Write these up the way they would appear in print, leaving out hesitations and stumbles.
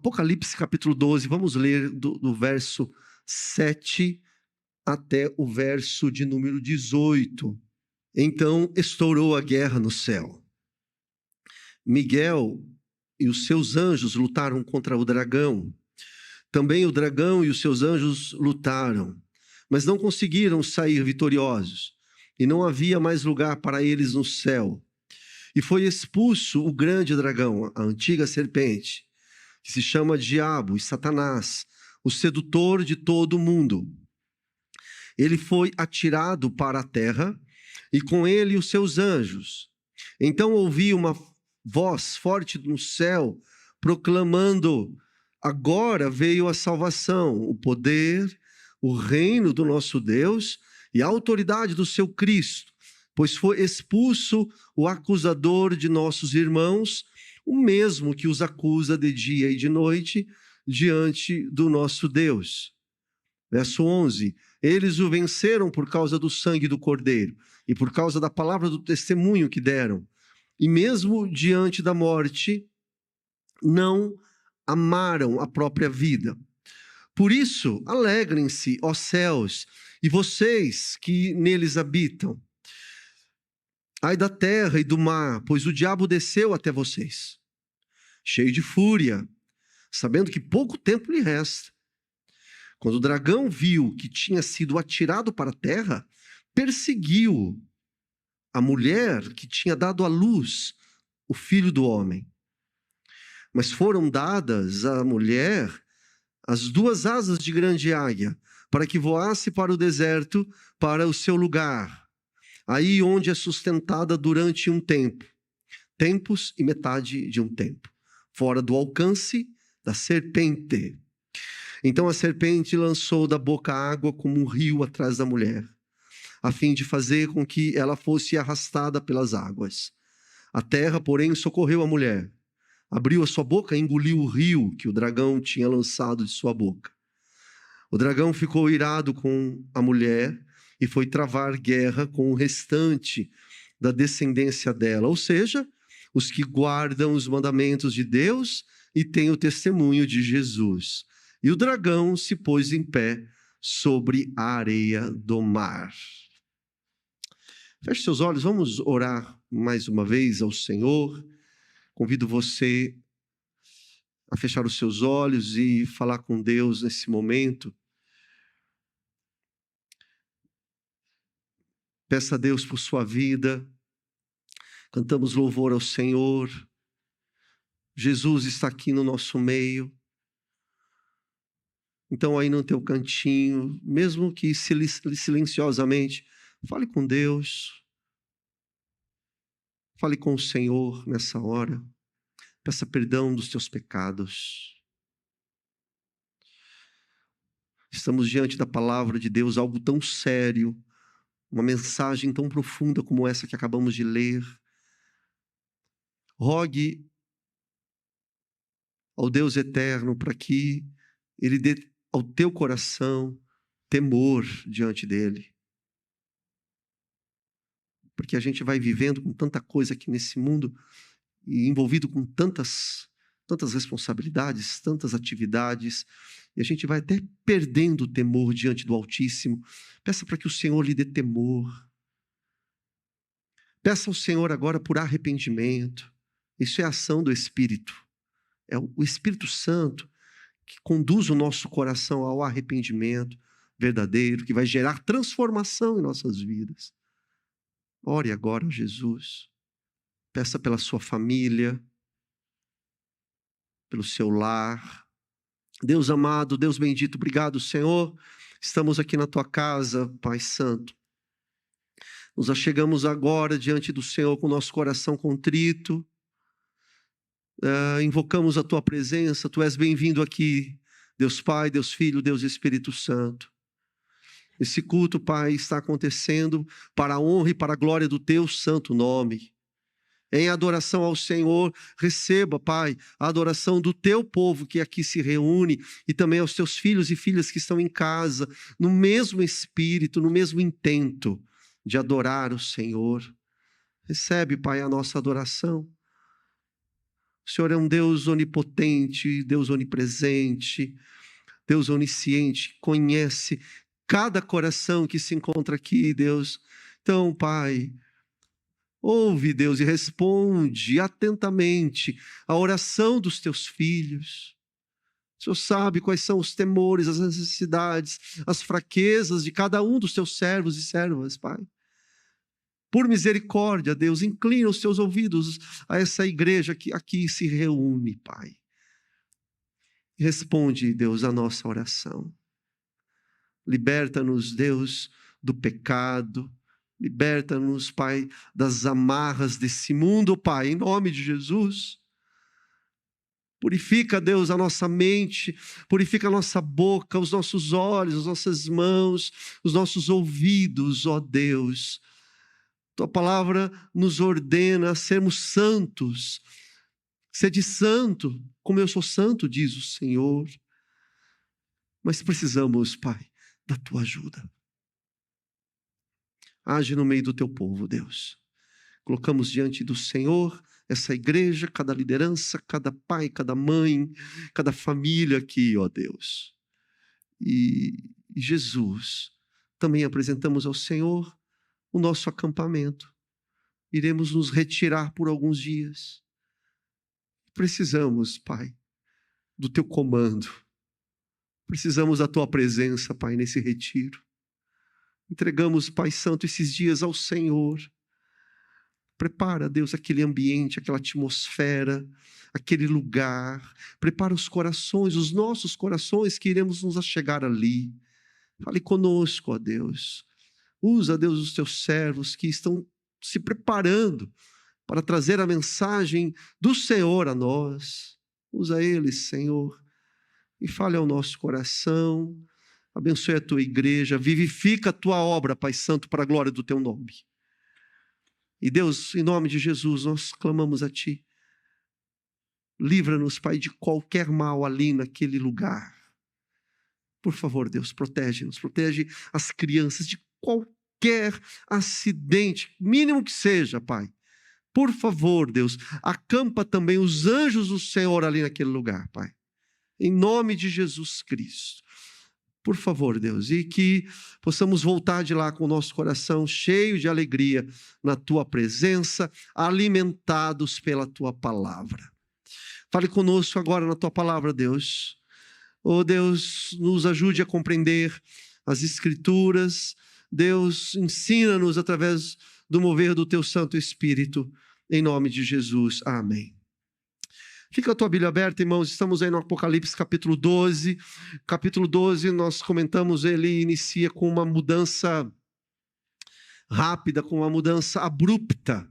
Apocalipse capítulo 12, vamos ler do verso 7 até o verso de número 18. Então estourou a guerra no céu. Miguel e os seus anjos lutaram contra o dragão. Também o dragão e os seus anjos lutaram, mas não conseguiram sair vitoriosos, e não havia mais lugar para eles no céu. E foi expulso o grande dragão, a antiga serpente, que se chama Diabo e Satanás, o sedutor de todo o mundo. Ele foi atirado para a terra, e com ele os seus anjos. Então ouvi uma voz forte no céu, proclamando: agora veio a salvação, o poder, o reino do nosso Deus e a autoridade do seu Cristo, pois foi expulso o acusador de nossos irmãos, o mesmo que os acusa de dia e de noite diante do nosso Deus. Verso 11, eles o venceram por causa do sangue do Cordeiro e por causa da palavra do testemunho que deram. E mesmo diante da morte, não amaram a própria vida. Por isso, alegrem-se, ó céus, e vocês que neles habitam. Ai da terra e do mar, pois o diabo desceu até vocês, cheio de fúria, sabendo que pouco tempo lhe resta. Quando o dragão viu que tinha sido atirado para a terra, perseguiu a mulher que tinha dado à luz o filho do homem. Mas foram dadas à mulher as duas asas de grande águia, para que voasse para o deserto, para o seu lugar, aí onde é sustentada durante um tempo, tempos e metade de um tempo, fora do alcance da serpente. Então a serpente lançou da boca água como um rio atrás da mulher, a fim de fazer com que ela fosse arrastada pelas águas. A terra, porém, socorreu a mulher. Abriu a sua boca e engoliu o rio que o dragão tinha lançado de sua boca. O dragão ficou irado com a mulher e foi travar guerra com o restante da descendência dela, ou seja, os que guardam os mandamentos de Deus e têm o testemunho de Jesus. E o dragão se pôs em pé sobre a areia do mar. Feche seus olhos, vamos orar mais uma vez ao Senhor. Convido você a fechar os seus olhos e falar com Deus nesse momento. Peça a Deus por sua vida. Cantamos louvor ao Senhor. Jesus está aqui no nosso meio. Então aí no teu cantinho, mesmo que silenciosamente, fale com Deus. Fale com o Senhor nessa hora. Peça perdão dos teus pecados. Estamos diante da palavra de Deus, algo tão sério, uma mensagem tão profunda como essa que acabamos de ler. Rogue ao Deus eterno para que Ele dê ao teu coração temor diante dEle. Porque a gente vai vivendo com tanta coisa aqui nesse mundo e envolvido com tantas responsabilidades, tantas atividades, e a gente vai até perdendo o temor diante do Altíssimo. Peça para que o Senhor lhe dê temor. Peça ao Senhor agora por arrependimento. Isso é a ação do Espírito. É o Espírito Santo que conduz o nosso coração ao arrependimento verdadeiro, que vai gerar transformação em nossas vidas. Ore agora a Jesus. Peça pela sua família, pelo seu lar. Deus amado, Deus bendito, obrigado, Senhor. Estamos aqui na tua casa, Pai Santo. Nos achegamos agora diante do Senhor com o nosso coração contrito. Invocamos a tua presença. Tu és bem-vindo aqui, Deus Pai, Deus Filho, Deus Espírito Santo. Esse culto, Pai, está acontecendo para a honra e para a glória do teu santo nome. Em adoração ao Senhor, receba, Pai, a adoração do teu povo que aqui se reúne e também aos teus filhos e filhas que estão em casa, no mesmo espírito, no mesmo intento de adorar o Senhor. Recebe, Pai, a nossa adoração. O Senhor é um Deus onipotente, Deus onipresente, Deus onisciente, conhece cada coração que se encontra aqui, Deus. Então, Pai, ouve, Deus, e responde atentamente a oração dos teus filhos. O Senhor sabe quais são os temores, as necessidades, as fraquezas de cada um dos teus servos e servas, Pai. Por misericórdia, Deus, inclina os teus ouvidos a essa igreja que aqui se reúne, Pai. Responde, Deus, a nossa oração. Liberta-nos, Deus, do pecado. Liberta-nos, Pai, das amarras desse mundo, Pai, em nome de Jesus. Purifica, Deus, a nossa mente, purifica a nossa boca, os nossos olhos, as nossas mãos, os nossos ouvidos, ó Deus. Tua palavra nos ordena a sermos santos. Sede santo, como eu sou santo, diz o Senhor. Mas precisamos, Pai, da tua ajuda. Age no meio do teu povo, Deus. Colocamos diante do Senhor essa igreja, cada liderança, cada pai, cada mãe, cada família aqui, ó Deus. E Jesus, também apresentamos ao Senhor o nosso acampamento. Iremos nos retirar por alguns dias. Precisamos, Pai, do teu comando. Precisamos da tua presença, Pai, nesse retiro. Entregamos, Pai Santo, esses dias ao Senhor. Prepara, Deus, aquele ambiente, aquela atmosfera, aquele lugar. Prepara os corações, os nossos corações, que iremos nos achegar ali. Fale conosco, ó Deus. Usa, Deus, os teus servos que estão se preparando para trazer a mensagem do Senhor a nós. Usa eles, Senhor, e fale ao nosso coração. Abençoe a tua igreja, vivifica a tua obra, Pai Santo, para a glória do teu nome. E Deus, em nome de Jesus, nós clamamos a ti. Livra-nos, Pai, de qualquer mal ali naquele lugar. Por favor, Deus, protege-nos, protege as crianças de qualquer acidente, mínimo que seja, Pai. Por favor, Deus, acampa também os anjos do Senhor ali naquele lugar, Pai. Em nome de Jesus Cristo. Por favor, Deus, e que possamos voltar de lá com o nosso coração cheio de alegria na tua presença, alimentados pela tua palavra. Fale conosco agora na tua palavra, Deus. Oh, Deus, nos ajude a compreender as Escrituras. Deus, ensina-nos através do mover do teu Santo Espírito, em nome de Jesus. Amém. Fica a tua Bíblia aberta, irmãos, estamos aí no Apocalipse capítulo 12. Capítulo 12, nós comentamos, ele inicia com uma mudança rápida, com uma mudança abrupta,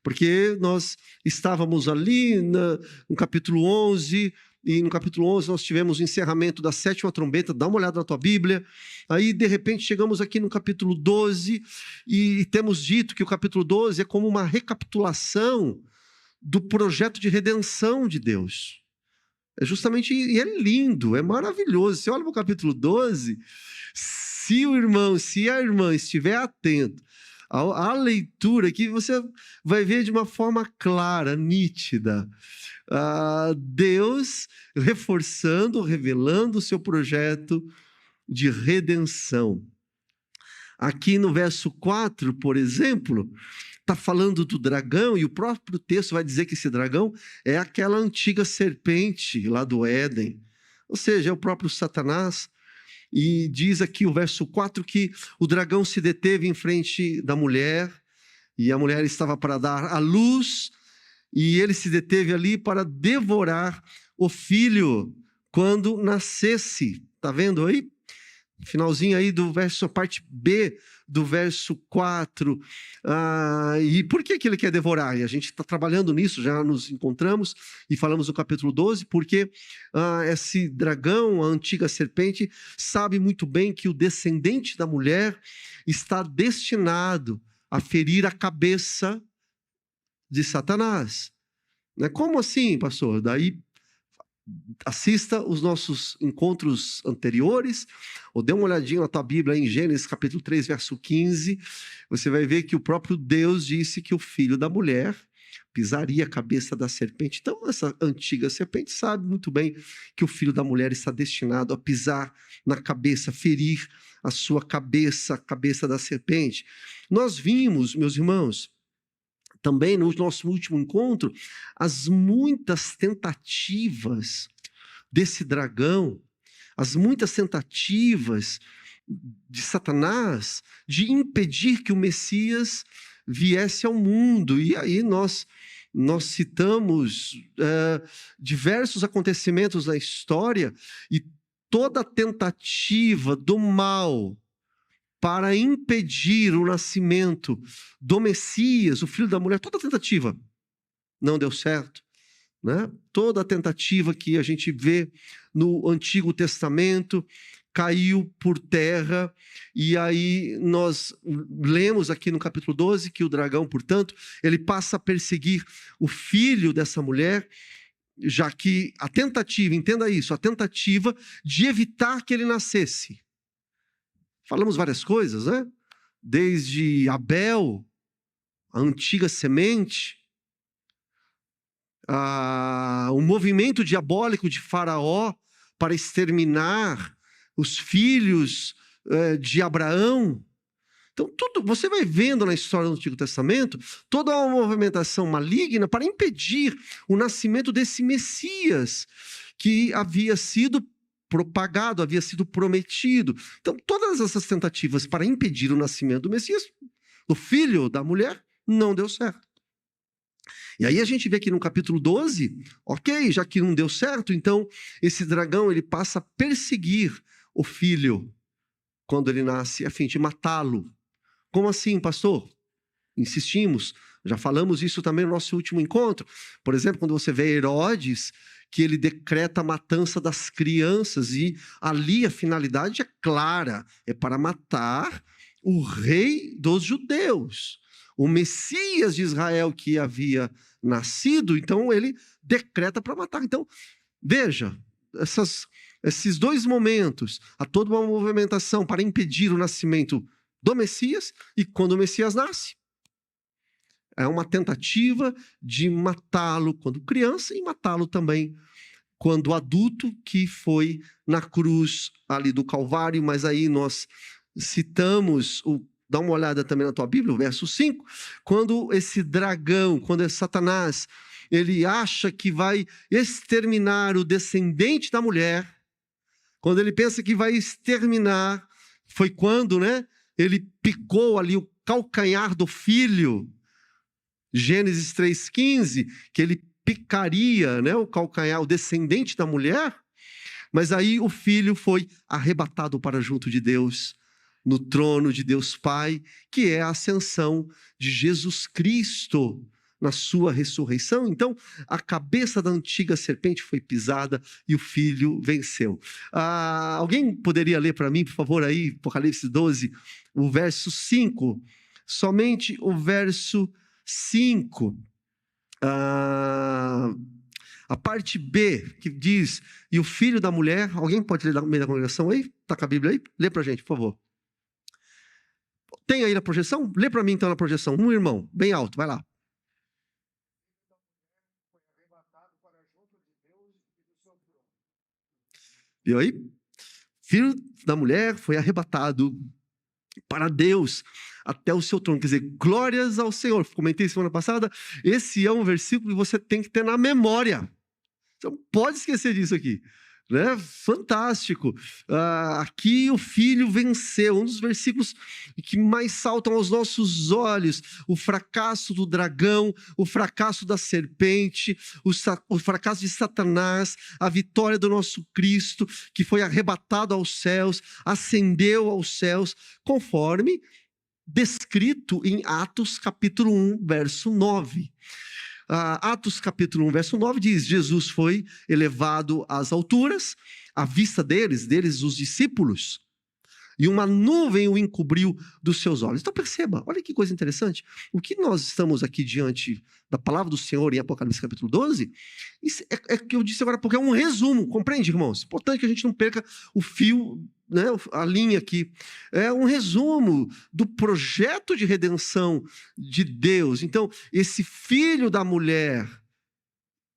porque nós estávamos ali no capítulo 11, e no capítulo 11 nós tivemos o encerramento da 7ª trombeta. Dá uma olhada na tua Bíblia. Aí, de repente, chegamos aqui no capítulo 12 e temos dito que o capítulo 12 é como uma recapitulação do projeto de redenção de Deus. É justamente, e é lindo, é maravilhoso. Você olha para o capítulo 12, se o irmão, se a irmã estiver atento à leitura, que você vai ver de uma forma clara, nítida, Deus reforçando, revelando o seu projeto de redenção. Aqui no verso 4, por exemplo, está falando do dragão, e o próprio texto vai dizer que esse dragão é aquela antiga serpente lá do Éden, ou seja, é o próprio Satanás. E diz aqui o verso 4 que o dragão se deteve em frente da mulher, e a mulher estava para dar à luz, e ele se deteve ali para devorar o filho quando nascesse. Está vendo aí? Finalzinho aí do verso, a parte B do verso 4. E por que ele quer devorar? E a gente está trabalhando nisso, já nos encontramos e falamos no capítulo 12, porque esse dragão, a antiga serpente, sabe muito bem que o descendente da mulher está destinado a ferir a cabeça de Satanás. Como assim, pastor? Daí assista os nossos encontros anteriores, ou dê uma olhadinha na tua Bíblia em Gênesis capítulo 3, verso 15, você vai ver que o próprio Deus disse que o filho da mulher pisaria a cabeça da serpente. Então, essa antiga serpente sabe muito bem que o filho da mulher está destinado a pisar na cabeça, ferir a sua cabeça, a cabeça da serpente. Nós vimos, meus irmãos, também no nosso último encontro, as muitas tentativas desse dragão, as muitas tentativas de Satanás de impedir que o Messias viesse ao mundo. E aí nós citamos diversos acontecimentos na história e toda tentativa do mal para impedir o nascimento do Messias, o filho da mulher, toda tentativa não deu certo, né? Toda tentativa que a gente vê no Antigo Testamento caiu por terra, e aí nós lemos aqui no capítulo 12 que o dragão, portanto, ele passa a perseguir o filho dessa mulher, já que a tentativa, entenda isso, a tentativa de evitar que ele nascesse. Falamos várias coisas, né? Desde Abel, a antiga semente, o movimento diabólico de Faraó para exterminar os filhos de Abraão. Então, tudo, você vai vendo na história do Antigo Testamento toda uma movimentação maligna para impedir o nascimento desse Messias que havia sido propagado, havia sido prometido. Então, todas essas tentativas para impedir o nascimento do Messias, do filho da mulher, não deu certo. E aí a gente vê aqui no capítulo 12, ok, já que não deu certo, então esse dragão ele passa a perseguir o filho quando ele nasce, a fim de matá-lo. Como assim, pastor? Insistimos, já falamos isso também no nosso último encontro. Por exemplo, quando você vê Herodes, que ele decreta a matança das crianças, e ali a finalidade é clara, é para matar o rei dos judeus, o Messias de Israel que havia nascido, então ele decreta para matar. Então, veja, esses dois momentos, há toda uma movimentação para impedir o nascimento do Messias, e quando o Messias nasce, é uma tentativa de matá-lo quando criança e matá-lo também quando adulto, que foi na cruz ali do Calvário. Mas aí nós citamos, dá uma olhada também na tua Bíblia, o verso 5, quando esse dragão, quando é Satanás, ele acha que vai exterminar o descendente da mulher, quando ele pensa que vai exterminar, foi quando, né, ele picou ali o calcanhar do filho, Gênesis 3,15, que ele picaria, né, o calcanhar, o descendente da mulher, mas aí o filho foi arrebatado para junto de Deus, no trono de Deus Pai, que é a ascensão de Jesus Cristo na sua ressurreição. Então, a cabeça da antiga serpente foi pisada e o filho venceu. Alguém poderia ler para mim, por favor, aí, Apocalipse 12, o verso 5? Somente o verso 5. A parte B, que diz, e o filho da mulher, alguém pode ler no meio da congregação aí? Está com a Bíblia aí? Lê para a gente, por favor. Tem aí na projeção? Lê para mim então na projeção. Um irmão, bem alto, vai lá. Viu aí? Filho da mulher foi arrebatado para Deus até o seu trono. Quer dizer, glórias ao Senhor. Comentei semana passada, esse é um versículo que você tem que ter na memória. Você não pode esquecer disso aqui, né? Fantástico. Aqui o filho venceu, um dos versículos que mais saltam aos nossos olhos. O fracasso do dragão, o fracasso da serpente, o fracasso de Satanás, a vitória do nosso Cristo, que foi arrebatado aos céus, ascendeu aos céus, conforme descrito em Atos capítulo 1, verso 9. Atos capítulo 1, verso 9 diz, Jesus foi elevado às alturas, à vista deles os discípulos, e uma nuvem o encobriu dos seus olhos. Então perceba, olha que coisa interessante, o que nós estamos aqui diante da palavra do Senhor em Apocalipse capítulo 12, isso é que eu disse agora porque é um resumo, compreende, irmãos? Importante que a gente não perca o fio né, a linha aqui, é um resumo do projeto de redenção de Deus. Então, esse filho da mulher,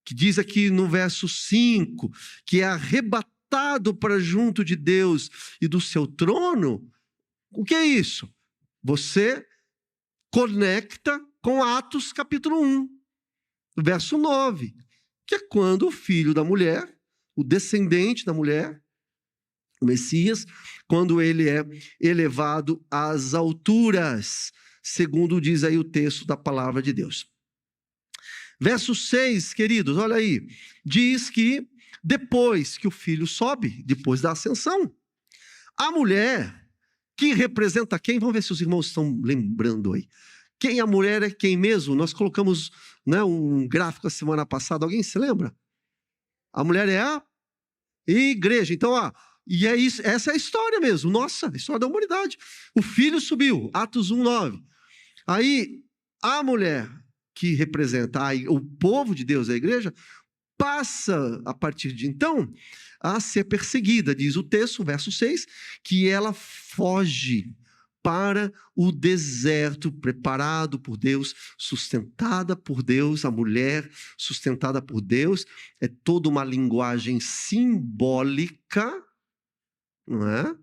que diz aqui no verso 5, que é arrebatado para junto de Deus e do seu trono, o que é isso? Você conecta com Atos capítulo 1, verso 9, que é quando o filho da mulher, o descendente da mulher, o Messias, quando ele é elevado às alturas, segundo diz aí o texto da palavra de Deus. Verso 6, queridos, olha aí, diz que depois que o filho sobe, depois da ascensão, a mulher, que representa quem? Vamos ver se os irmãos estão lembrando aí. Quem a mulher é quem mesmo? Nós colocamos, né, um gráfico a semana passada, alguém se lembra? A mulher é a igreja. Então, e é isso, essa é a história mesmo, nossa, a história da humanidade. O filho subiu, Atos 1:9. Aí, a mulher, que representa o povo de Deus, a igreja, passa, a partir de então, a ser perseguida. Diz o texto, verso 6, que ela foge para o deserto, preparado por Deus, sustentada por Deus. A mulher sustentada por Deus é toda uma linguagem simbólica, não é?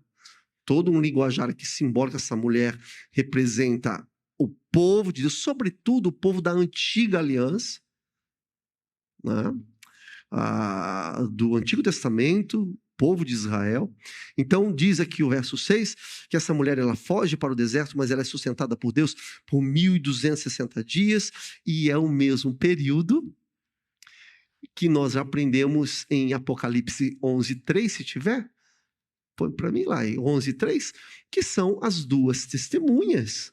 Todo um linguajar aqui simbólico. Essa mulher representa o povo de Deus, sobretudo o povo da antiga aliança, né? Do Antigo Testamento, povo de Israel. Então diz aqui o verso 6, que essa mulher ela foge para o deserto, mas ela é sustentada por Deus por 1260 dias, e é o mesmo período que nós aprendemos em Apocalipse 11:3, se tiver, põe para mim lá, em 11:3, que são as duas testemunhas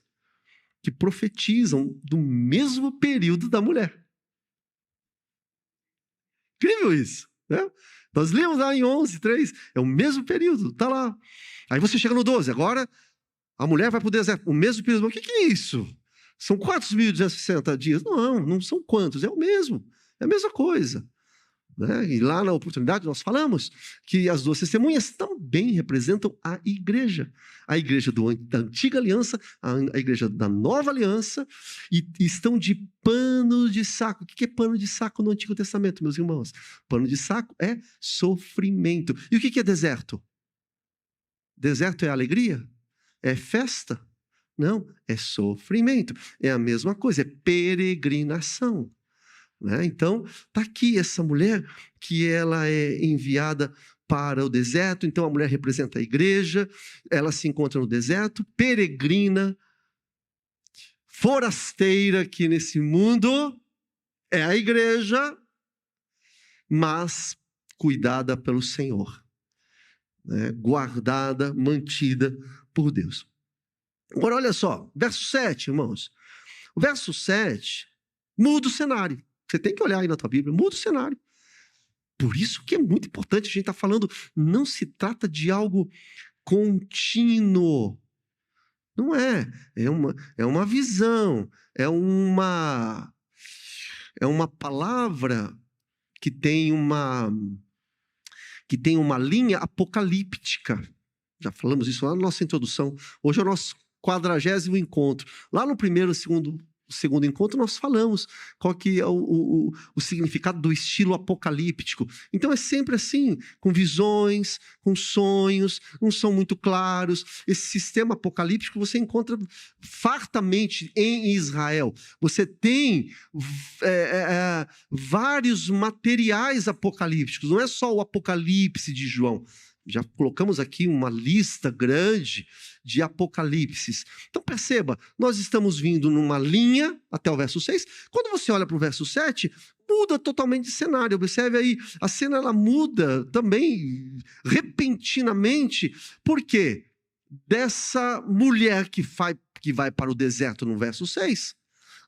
que profetizam do mesmo período da mulher. Incrível isso, né? Nós lemos lá em 11:3, é o mesmo período, tá lá. Aí você chega no 12, agora a mulher vai para o deserto, o mesmo período. O que é isso? São quantos 1260 dias? Não, não são quantos, é o mesmo, é a mesma coisa. Né? E lá na oportunidade nós falamos que as duas testemunhas também representam a igreja da antiga aliança, a igreja da nova aliança, e estão de pano de saco. O que é pano de saco no Antigo Testamento, meus irmãos? Pano de saco é sofrimento. E o que é deserto? Deserto é alegria? É festa? Não, é sofrimento. É a mesma coisa, é peregrinação. Né? Então, está aqui essa mulher que ela é enviada para o deserto. Então, a mulher representa a igreja, ela se encontra no deserto, peregrina, forasteira, que nesse mundo é a igreja, mas cuidada pelo Senhor, né? Guardada, mantida por Deus. Agora, olha só, verso 7, irmãos. O verso 7 muda o cenário. Você tem que olhar aí na tua Bíblia, muda o cenário. Por isso que é muito importante, a gente está falando, não se trata de algo contínuo. Não é. É uma visão, é uma palavra que tem uma linha apocalíptica. Já falamos isso lá na nossa introdução. Hoje é o nosso 40º encontro. Lá no primeiro, segundo encontro, nós falamos qual que é o significado do estilo apocalíptico. Então é sempre assim, com visões, com sonhos, não são muito claros. Esse sistema apocalíptico você encontra fartamente em Israel. Você tem vários materiais apocalípticos, não é só o Apocalipse de João. Já colocamos aqui uma lista grande de apocalipses. Então perceba, nós estamos vindo numa linha até o verso 6. Quando você olha para o verso 7, muda totalmente de cenário. Observe aí, a cena ela muda também repentinamente. Por quê? Dessa mulher que vai para o deserto no verso 6,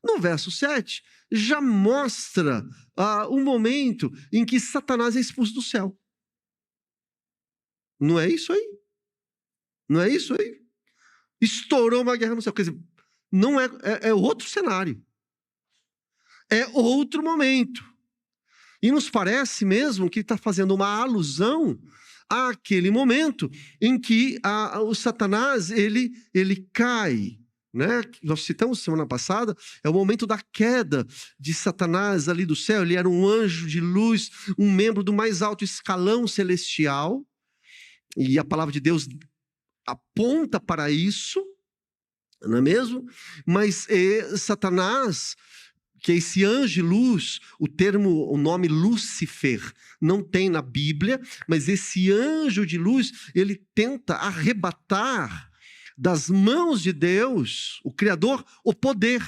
no verso 7, já mostra um momento em que Satanás é expulso do céu. Não é isso aí? Não é isso aí? Estourou uma guerra no céu. Quer dizer, não é outro cenário. É outro momento. E nos parece mesmo que está fazendo uma alusão àquele momento em que o Satanás ele cai, né? Nós citamos semana passada, é o momento da queda de Satanás ali do céu. Ele era um anjo de luz, um membro do mais alto escalão celestial, e a palavra de Deus aponta para isso, não é mesmo? Mas Satanás, que é esse anjo de luz, o nome Lúcifer não tem na Bíblia, mas esse anjo de luz, ele tenta arrebatar das mãos de Deus, o Criador, o poder.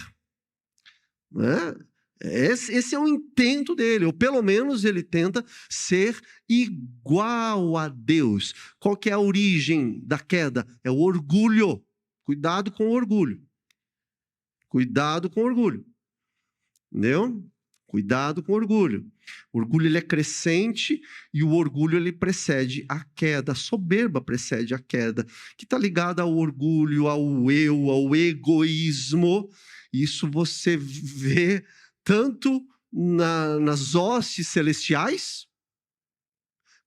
Né? Esse é o intento dele, ou pelo menos ele tenta ser igual a Deus. Qual que é a origem da queda? É o orgulho. Cuidado com o orgulho. Cuidado com o orgulho. Entendeu? Cuidado com o orgulho. O orgulho ele é crescente e o orgulho ele precede a queda. A soberba precede a queda, que está ligada ao orgulho, ao eu, ao egoísmo. Isso você vê tanto nas hostes celestiais,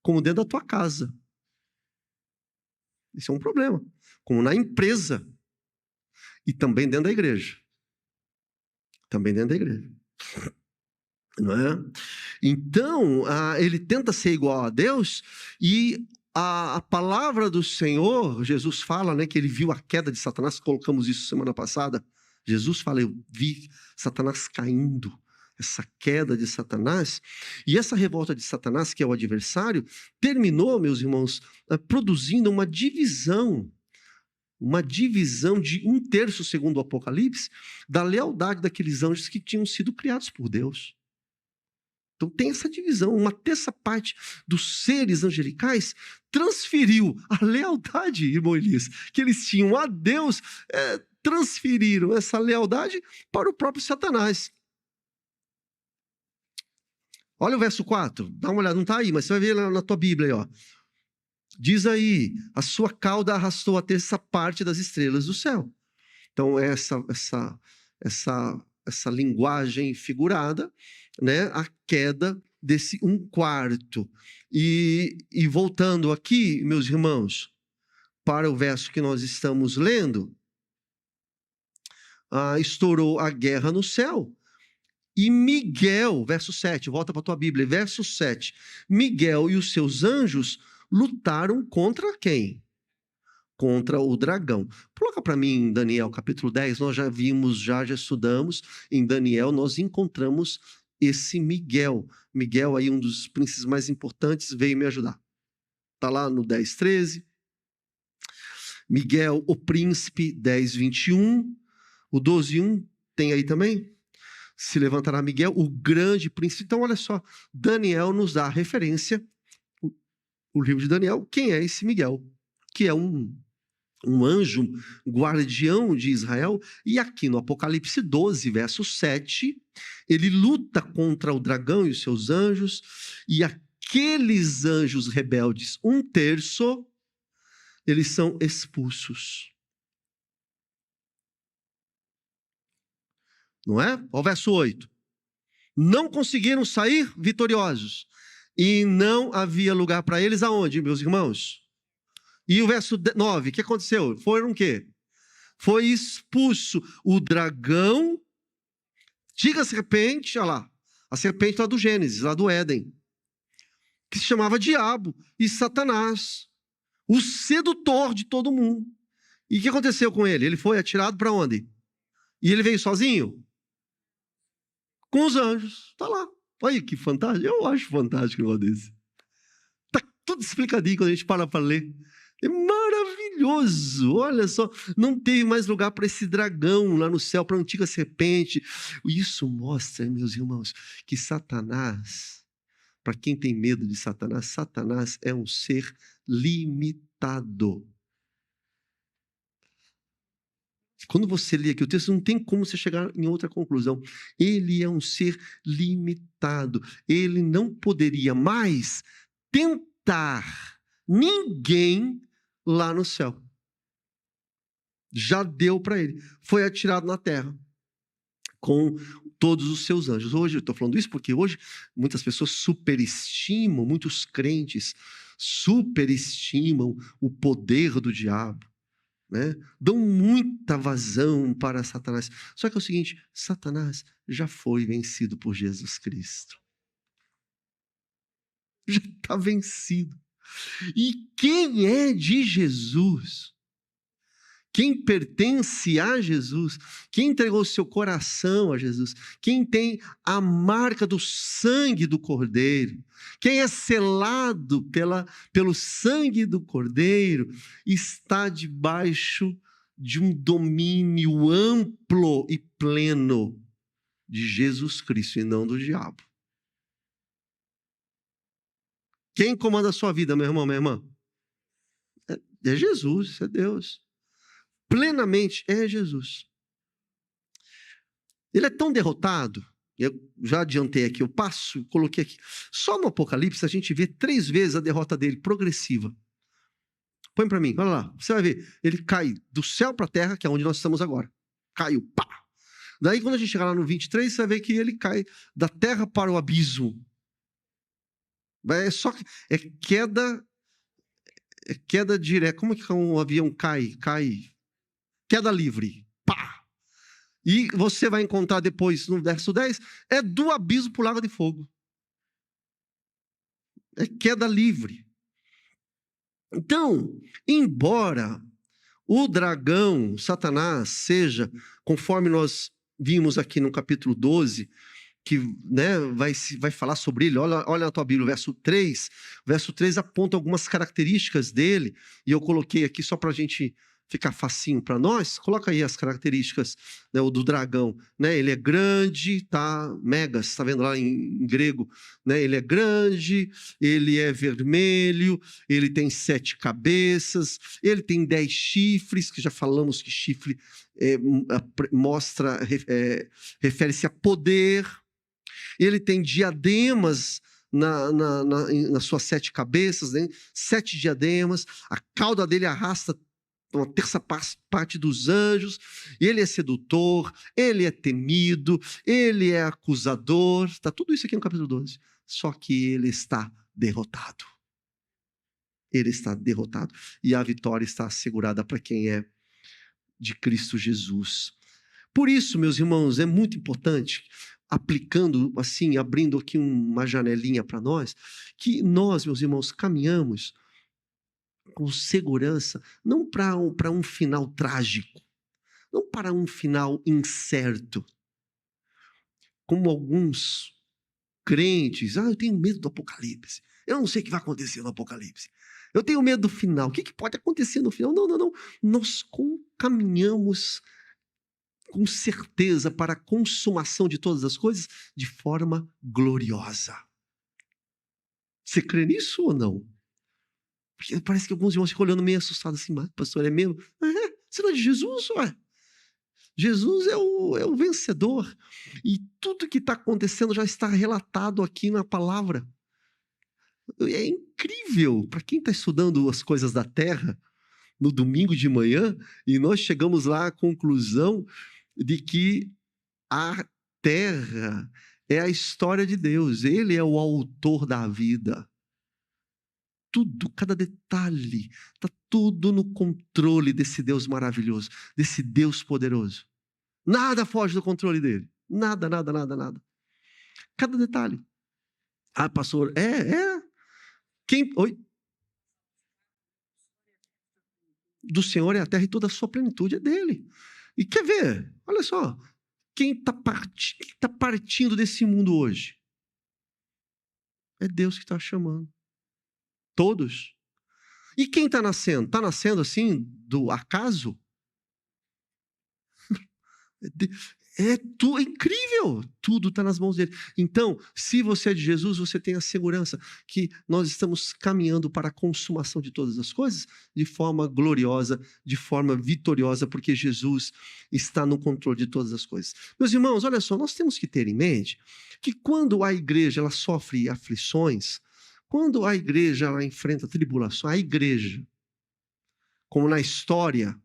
como dentro da tua casa. Isso é um problema. Como na empresa e também dentro da igreja. Também dentro da igreja. Não é? Então, ele tenta ser igual a Deus e a palavra do Senhor, Jesus fala, né, que ele viu a queda de Satanás, colocamos isso semana passada. Jesus fala, eu vi Satanás caindo, essa queda de Satanás, e essa revolta de Satanás, que é o adversário, terminou, meus irmãos, produzindo uma divisão de 1/3, segundo o Apocalipse, da lealdade daqueles anjos que tinham sido criados por Deus. Então tem essa divisão, 1/3 parte dos seres angelicais transferiu a lealdade, irmão Elias, que eles tinham a Deus, transferiram essa lealdade para o próprio Satanás. Olha o verso 4, dá uma olhada, não está aí, mas você vai ver na tua Bíblia aí, ó. Diz aí, a sua cauda arrastou a 1/3 parte das estrelas do céu. Então essa linguagem figurada, né, a queda desse 1/4. E voltando aqui, meus irmãos, para o verso que nós estamos lendo, estourou a guerra no céu. E Miguel, verso 7, volta para a tua Bíblia, verso 7. Miguel e os seus anjos lutaram contra quem? Contra o dragão. Coloca para mim em Daniel, capítulo 10, nós já vimos, já estudamos, em Daniel nós encontramos esse Miguel. Miguel aí, um dos príncipes mais importantes, veio me ajudar. Está lá no 10:13. Miguel, o príncipe, 10:21. O 12:1 tem aí também? Se levantará Miguel, o grande príncipe. Então, olha só, Daniel nos dá a referência, o livro de Daniel, quem é esse Miguel? Que é um anjo guardião de Israel, e aqui no Apocalipse 12, verso 7, ele luta contra o dragão e os seus anjos, e aqueles anjos rebeldes, 1/3, eles são expulsos. Não é? Olha o verso 8. Não conseguiram sair vitoriosos, e não havia lugar para eles aonde, meus irmãos? E o verso 9, o que aconteceu? Foram o quê? Foi expulso o dragão, diga a serpente, olha lá, a serpente lá do Gênesis, lá do Éden, que se chamava Diabo, e Satanás, o sedutor de todo mundo. E o que aconteceu com ele? Ele foi atirado para onde? E ele veio sozinho? Com os anjos, está lá. Olha que fantástico, eu acho fantástico um negócio desse. Está tudo explicadinho quando a gente para ler. É maravilhoso, olha só, não teve mais lugar para esse dragão lá no céu, para a antiga serpente. Isso mostra, meus irmãos, que Satanás, para quem tem medo de Satanás, Satanás é um ser limitado. Quando você lê aqui o texto, não tem como você chegar em outra conclusão. Ele é um ser limitado. Ele não poderia mais tentar ninguém lá no céu. Já deu para ele. Foi atirado na terra. todos os seus anjos. Hoje, eu estou falando isso porque hoje muitas pessoas superestimam, muitos crentes superestimam o poder do diabo, né? Dão muita vazão para Satanás. Só que é o seguinte, Satanás já foi vencido por Jesus Cristo. Já está vencido. E quem é de Jesus, quem pertence a Jesus, quem entregou seu coração a Jesus, quem tem a marca do sangue do Cordeiro, quem é selado pelo sangue do Cordeiro, está debaixo de um domínio amplo e pleno de Jesus Cristo e não do diabo. Quem comanda a sua vida, meu irmão, minha irmã? É Jesus, é Deus. Plenamente é Jesus. Ele é tão derrotado, eu já adiantei aqui, eu passo, coloquei aqui. Só no Apocalipse a gente vê 3 vezes a derrota dele, progressiva. Põe para mim, olha lá, você vai ver. Ele cai do céu para a terra, que é onde nós estamos agora. Caiu, pá! Daí quando a gente chegar lá no 23, você vai ver que ele cai da terra para o abismo. É só é queda direta. Como é que um avião cai? Queda livre. Pá! E você vai encontrar depois, no verso 10, é do abismo para o lago de fogo. É queda livre. Então, embora o dragão, Satanás, seja, conforme nós vimos aqui no capítulo 12, que, né, vai falar sobre ele, olha a tua Bíblia, o verso 3. O verso 3 aponta algumas características dele, e eu coloquei aqui só para a gente ficar facinho para nós. Coloca aí as características, né, do dragão. Né? Ele é grande, tá? Megas, está vendo lá em grego? Né? Ele é grande, ele é vermelho, ele tem 7 cabeças, ele tem 10 chifres, que já falamos que chifre refere-se a poder. Ele tem diademas nas suas 7 cabeças, né? 7 diademas, a cauda dele arrasta uma terça parte dos anjos, ele é sedutor, ele é temido, ele é acusador, está tudo isso aqui no capítulo 12, só que ele está derrotado. Ele está derrotado, e a vitória está assegurada para quem é de Cristo Jesus. Por isso, meus irmãos, é muito importante, aplicando assim, abrindo aqui uma janelinha para nós, que nós, meus irmãos, caminhamos com segurança, não para um final trágico, não para um final incerto, como alguns crentes, eu tenho medo do Apocalipse, eu não sei o que vai acontecer no Apocalipse, eu tenho medo do final, o que pode acontecer no final? Não, nós caminhamos com certeza para a consumação de todas as coisas de forma gloriosa. Você crê nisso ou não? Porque parece que alguns irmãos ficam olhando meio assustados assim, mas pastor, é mesmo? Você não é de Jesus, ué? Jesus é o vencedor. E tudo que está acontecendo já está relatado aqui na palavra. É incrível. Para quem está estudando as coisas da terra, no domingo de manhã, e nós chegamos lá à conclusão de que a terra é a história de Deus. Ele é o autor da vida. Tudo, cada detalhe, está tudo no controle desse Deus maravilhoso, desse Deus poderoso. Nada foge do controle dele. Nada. Cada detalhe. Pastor, Oi? Do Senhor é a terra e toda a sua plenitude é dele. E quer ver? Olha só. Quem está partindo desse mundo hoje? É Deus que está chamando. Todos. E quem está nascendo? Está nascendo assim, do acaso? É incrível. Tudo está nas mãos dele. Então, se você é de Jesus, você tem a segurança que nós estamos caminhando para a consumação de todas as coisas de forma gloriosa, de forma vitoriosa, porque Jesus está no controle de todas as coisas. Meus irmãos, olha só, nós temos que ter em mente que quando a igreja ela sofre aflições, quando a igreja ela enfrenta tribulações, a igreja, como na história,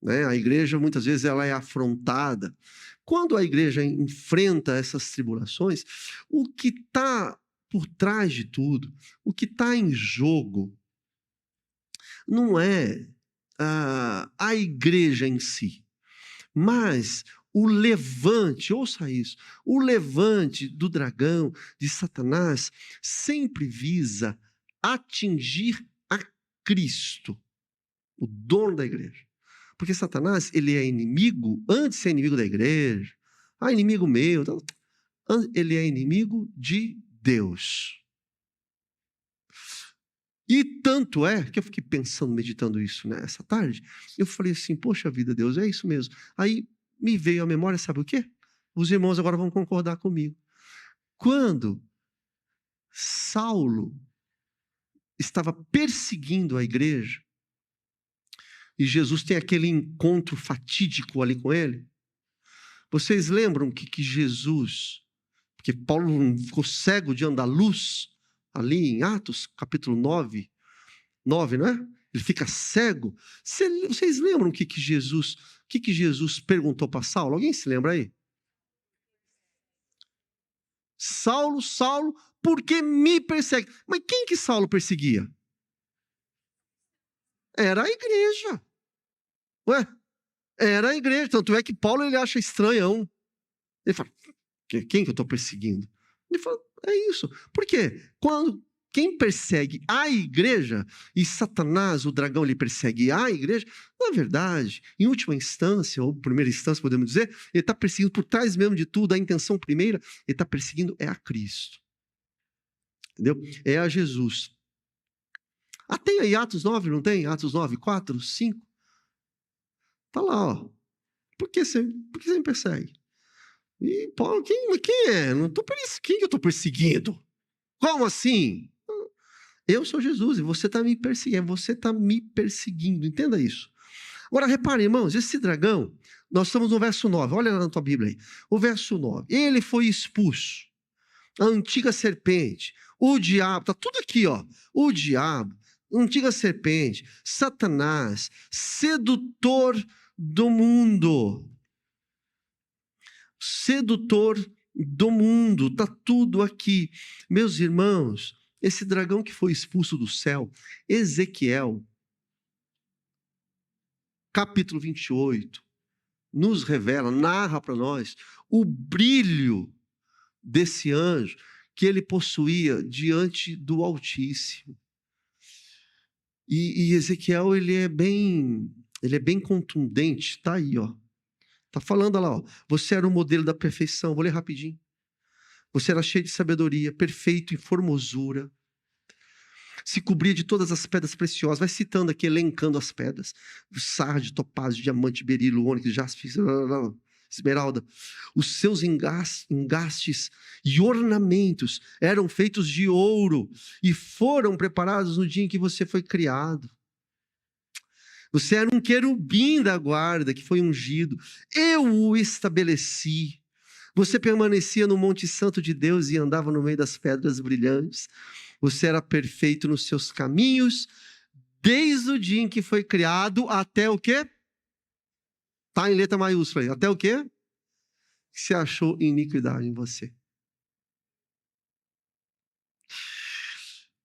né, a igreja muitas vezes ela é afrontada Quando a igreja enfrenta essas tribulações, o que está por trás de tudo, o que está em jogo, não é a igreja em si, mas o levante, ouça isso, o levante do dragão, de Satanás, sempre visa atingir a Cristo, o dono da igreja. Porque Satanás, ele é inimigo, antes de ser inimigo da igreja, inimigo meu, ele é inimigo de Deus. E tanto é que eu fiquei pensando, meditando isso essa tarde, eu falei assim, poxa vida, Deus, é isso mesmo. Aí me veio à memória, sabe o quê? Os irmãos agora vão concordar comigo. Quando Saulo estava perseguindo a igreja, e Jesus tem aquele encontro fatídico ali com ele, vocês lembram que Jesus, porque Paulo ficou cego diante da luz, ali em Atos, capítulo 9, não é? Ele fica cego. Vocês lembram o que Jesus perguntou para Saulo? Alguém se lembra aí? Saulo, Saulo, por que me persegue? Mas quem que Saulo perseguia? Era a igreja. Ué, era a igreja. Tanto é que Paulo ele acha estranhão. Ele fala, quem que eu estou perseguindo? Ele fala, é isso. Por quê? Quem persegue a igreja, e Satanás, o dragão, ele persegue a igreja, na verdade, em última instância, ou primeira instância, podemos dizer, ele está perseguindo por trás mesmo de tudo, a intenção primeira, ele está perseguindo é a Cristo. Entendeu? É a Jesus. Tem aí Atos 9, não tem? Atos 9, 4, 5. Está lá, ó. Por que você me persegue? E Paulo, quem é? Quem que eu estou perseguindo? Como assim? Eu sou Jesus e você está me perseguindo. Você está me perseguindo. Entenda isso. Agora, repare, irmãos, esse dragão, nós estamos no verso 9. Olha lá na tua Bíblia aí. O verso 9. Ele foi expulso. A antiga serpente, o diabo, está tudo aqui, ó. O diabo, a antiga serpente, Satanás, sedutor do mundo. Sedutor do mundo. Está tudo aqui. Meus irmãos, esse dragão que foi expulso do céu, Ezequiel, capítulo 28, nos revela, narra para nós o brilho desse anjo que ele possuía diante do Altíssimo. E Ezequiel, ele é bem contundente, tá aí, ó. Tá falando lá, ó. Você era o modelo da perfeição, vou ler rapidinho. Você era cheio de sabedoria, perfeito em formosura. Se cobria de todas as pedras preciosas. Vai citando aqui, elencando as pedras. Sardio, topázio, diamante, berilo, ônix, jaspe, esmeralda. Os seus engastes e ornamentos eram feitos de ouro e foram preparados no dia em que você foi criado. Você era um querubim da guarda que foi ungido. Eu o estabeleci. Você permanecia no Monte Santo de Deus e andava no meio das pedras brilhantes. Você era perfeito nos seus caminhos, desde o dia em que foi criado até o quê? Está em letra maiúscula aí. Até o quê? Que se achou iniquidade em você.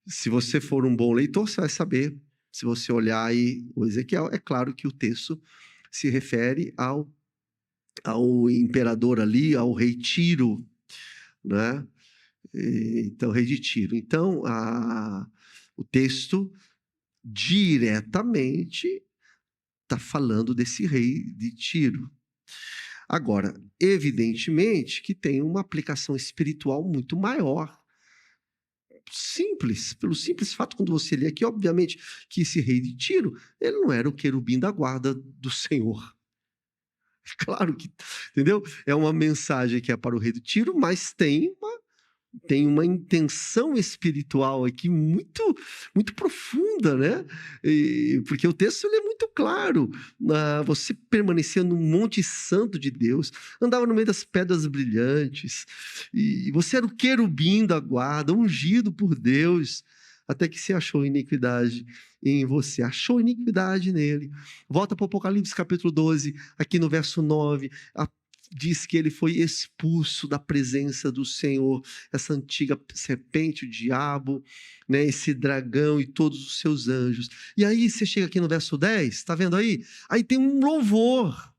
Se você for um bom leitor, você vai saber. Se você olhar aí o Ezequiel, é claro que o texto se refere ao imperador ali, ao rei Tiro, né? Então, rei de Tiro. Então, o texto diretamente está falando desse rei de Tiro. Agora, evidentemente que tem uma aplicação espiritual muito maior. Simples, pelo simples fato, quando você lê aqui, obviamente, que esse rei de Tiro, ele não era o querubim da guarda do Senhor. Claro que, entendeu? É uma mensagem que é para o rei de Tiro, mas tem uma intenção espiritual aqui muito, muito profunda, né? Porque o texto ele é muito claro. Você permanecia no Monte Santo de Deus, andava no meio das pedras brilhantes, e você era o querubim da guarda, ungido por Deus, até que se achou iniquidade em você. Achou iniquidade nele. Volta para o Apocalipse capítulo 12, aqui no verso 9. diz que ele foi expulso da presença do Senhor, essa antiga serpente, o diabo, né, esse dragão e todos os seus anjos. E aí você chega aqui no verso 10, está vendo aí? Aí tem um louvor.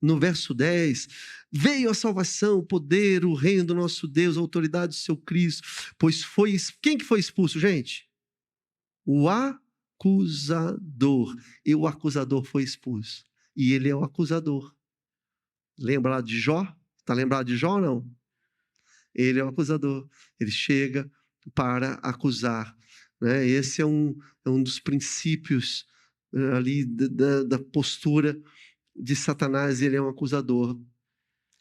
No verso 10, veio a salvação, o poder, o reino do nosso Deus, a autoridade do seu Cristo, pois foi... Quem que foi expulso, gente? O acusador. E o acusador foi expulso. E ele é o acusador. Lembra lá de Jó? Está lembrado de Jó, não? Ele é o acusador. Ele chega para acusar. Né? Esse é um dos princípios ali da postura de Satanás. Ele é um acusador.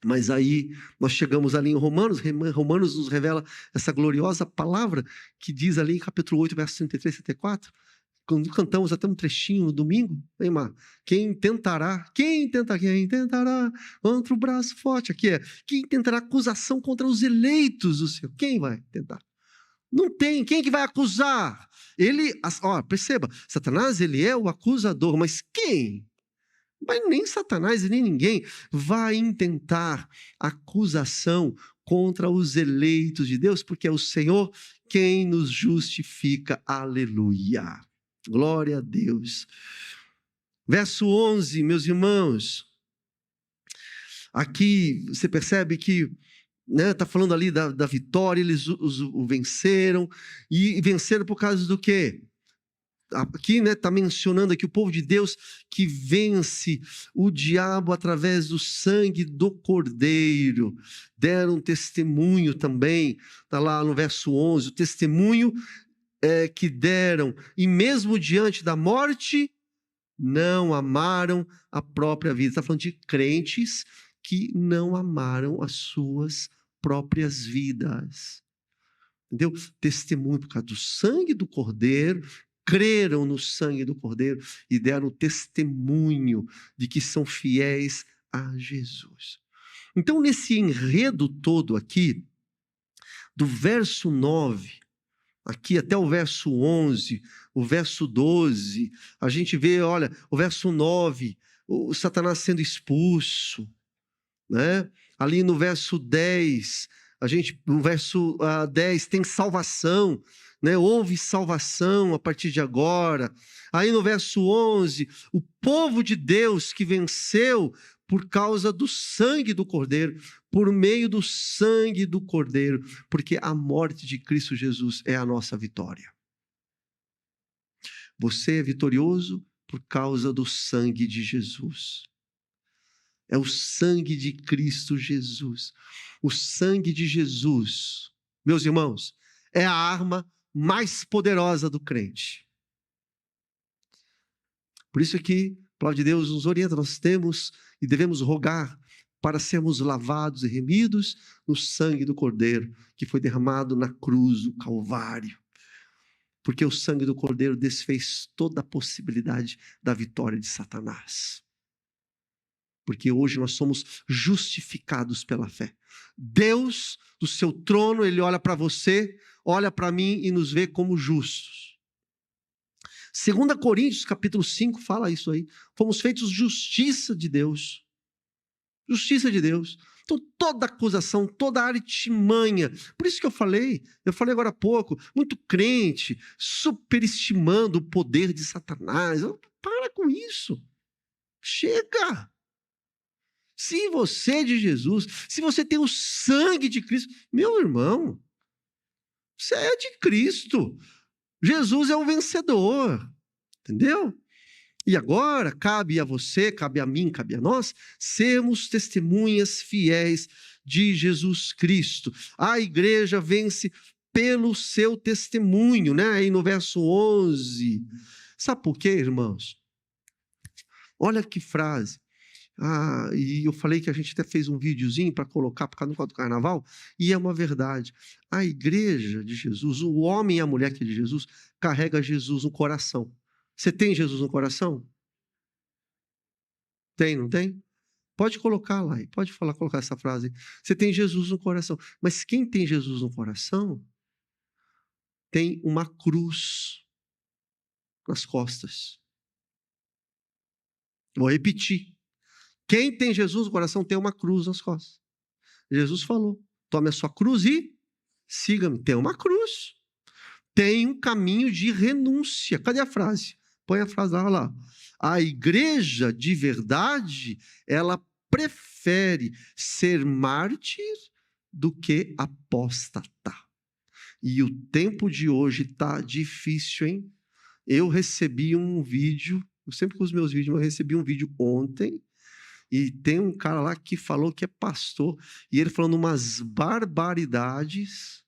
Mas aí nós chegamos ali em Romanos. Romanos nos revela essa gloriosa palavra que diz ali em capítulo 8, versos 33 e 34. Quando cantamos até um trechinho no domingo, hein, Mar? Quem tentará contra o braço forte, aqui quem tentará acusação contra os eleitos do Senhor? Quem vai tentar? Não tem, quem que vai acusar? Perceba, Satanás ele é o acusador, mas quem? Mas nem Satanás e nem ninguém vai intentar acusação contra os eleitos de Deus, porque é o Senhor quem nos justifica, aleluia. Glória a Deus. Verso 11, meus irmãos. Aqui você percebe que está falando ali da vitória, eles o venceram. E venceram por causa do quê? Aqui está mencionando aqui o povo de Deus que vence o diabo através do sangue do Cordeiro. Deram testemunho também, está lá no verso 11, o testemunho que deram, e mesmo diante da morte, não amaram a própria vida. Está falando de crentes que não amaram as suas próprias vidas. Entendeu? Testemunho por causa do sangue do Cordeiro, creram no sangue do Cordeiro e deram testemunho de que são fiéis a Jesus. Então, nesse enredo todo aqui, do verso 9, aqui até o verso 11, o verso 12, a gente vê, olha, o verso 9, o Satanás sendo expulso, né? Ali no verso 10, no verso 10 tem salvação, né? Houve salvação a partir de agora. Aí no verso 11, o povo de Deus que venceu por causa do sangue do Cordeiro, por meio do sangue do Cordeiro, porque a morte de Cristo Jesus é a nossa vitória. Você é vitorioso por causa do sangue de Jesus. É o sangue de Cristo Jesus. O sangue de Jesus, meus irmãos, é a arma mais poderosa do crente. Por isso que a palavra de Deus nos orienta, nós temos e devemos rogar para sermos lavados e remidos no sangue do Cordeiro, que foi derramado na cruz do Calvário. Porque o sangue do Cordeiro desfez toda a possibilidade da vitória de Satanás. Porque hoje nós somos justificados pela fé. Deus, do seu trono, ele olha para você, olha para mim e nos vê como justos. 2 Coríntios, capítulo 5, fala isso aí. Fomos feitos justiça de Deus. Justiça de Deus. Então, toda acusação, toda artimanha. Por isso que eu falei agora há pouco, muito crente, superestimando o poder de Satanás. Para com isso. Chega! Se você é de Jesus, se você tem o sangue de Cristo, meu irmão, você é de Cristo. Jesus é o vencedor, entendeu? E agora cabe a você, cabe a mim, cabe a nós, sermos testemunhas fiéis de Jesus Cristo. A igreja vence pelo seu testemunho, né? Aí no verso 11. Sabe por quê, irmãos? Olha que frase. E eu falei que a gente até fez um videozinho para colocar por causa do carnaval, e é uma verdade. A igreja de Jesus, o homem e a mulher que é de Jesus, carrega Jesus no coração. Você tem Jesus no coração? Tem, não tem? Pode colocar lá, pode colocar essa frase. Você tem Jesus no coração. Mas quem tem Jesus no coração tem uma cruz nas costas. Vou repetir. Quem tem Jesus no coração tem uma cruz nas costas. Jesus falou, tome a sua cruz e siga-me. Tem uma cruz. Tem um caminho de renúncia. Cadê a frase? Põe a frase lá. A igreja de verdade, ela prefere ser mártir do que apóstata. E o tempo de hoje está difícil, hein? Eu recebi um vídeo, eu sempre com os meus vídeos, mas eu recebi um vídeo ontem, e tem um cara lá que falou que é pastor, e ele falando umas barbaridades,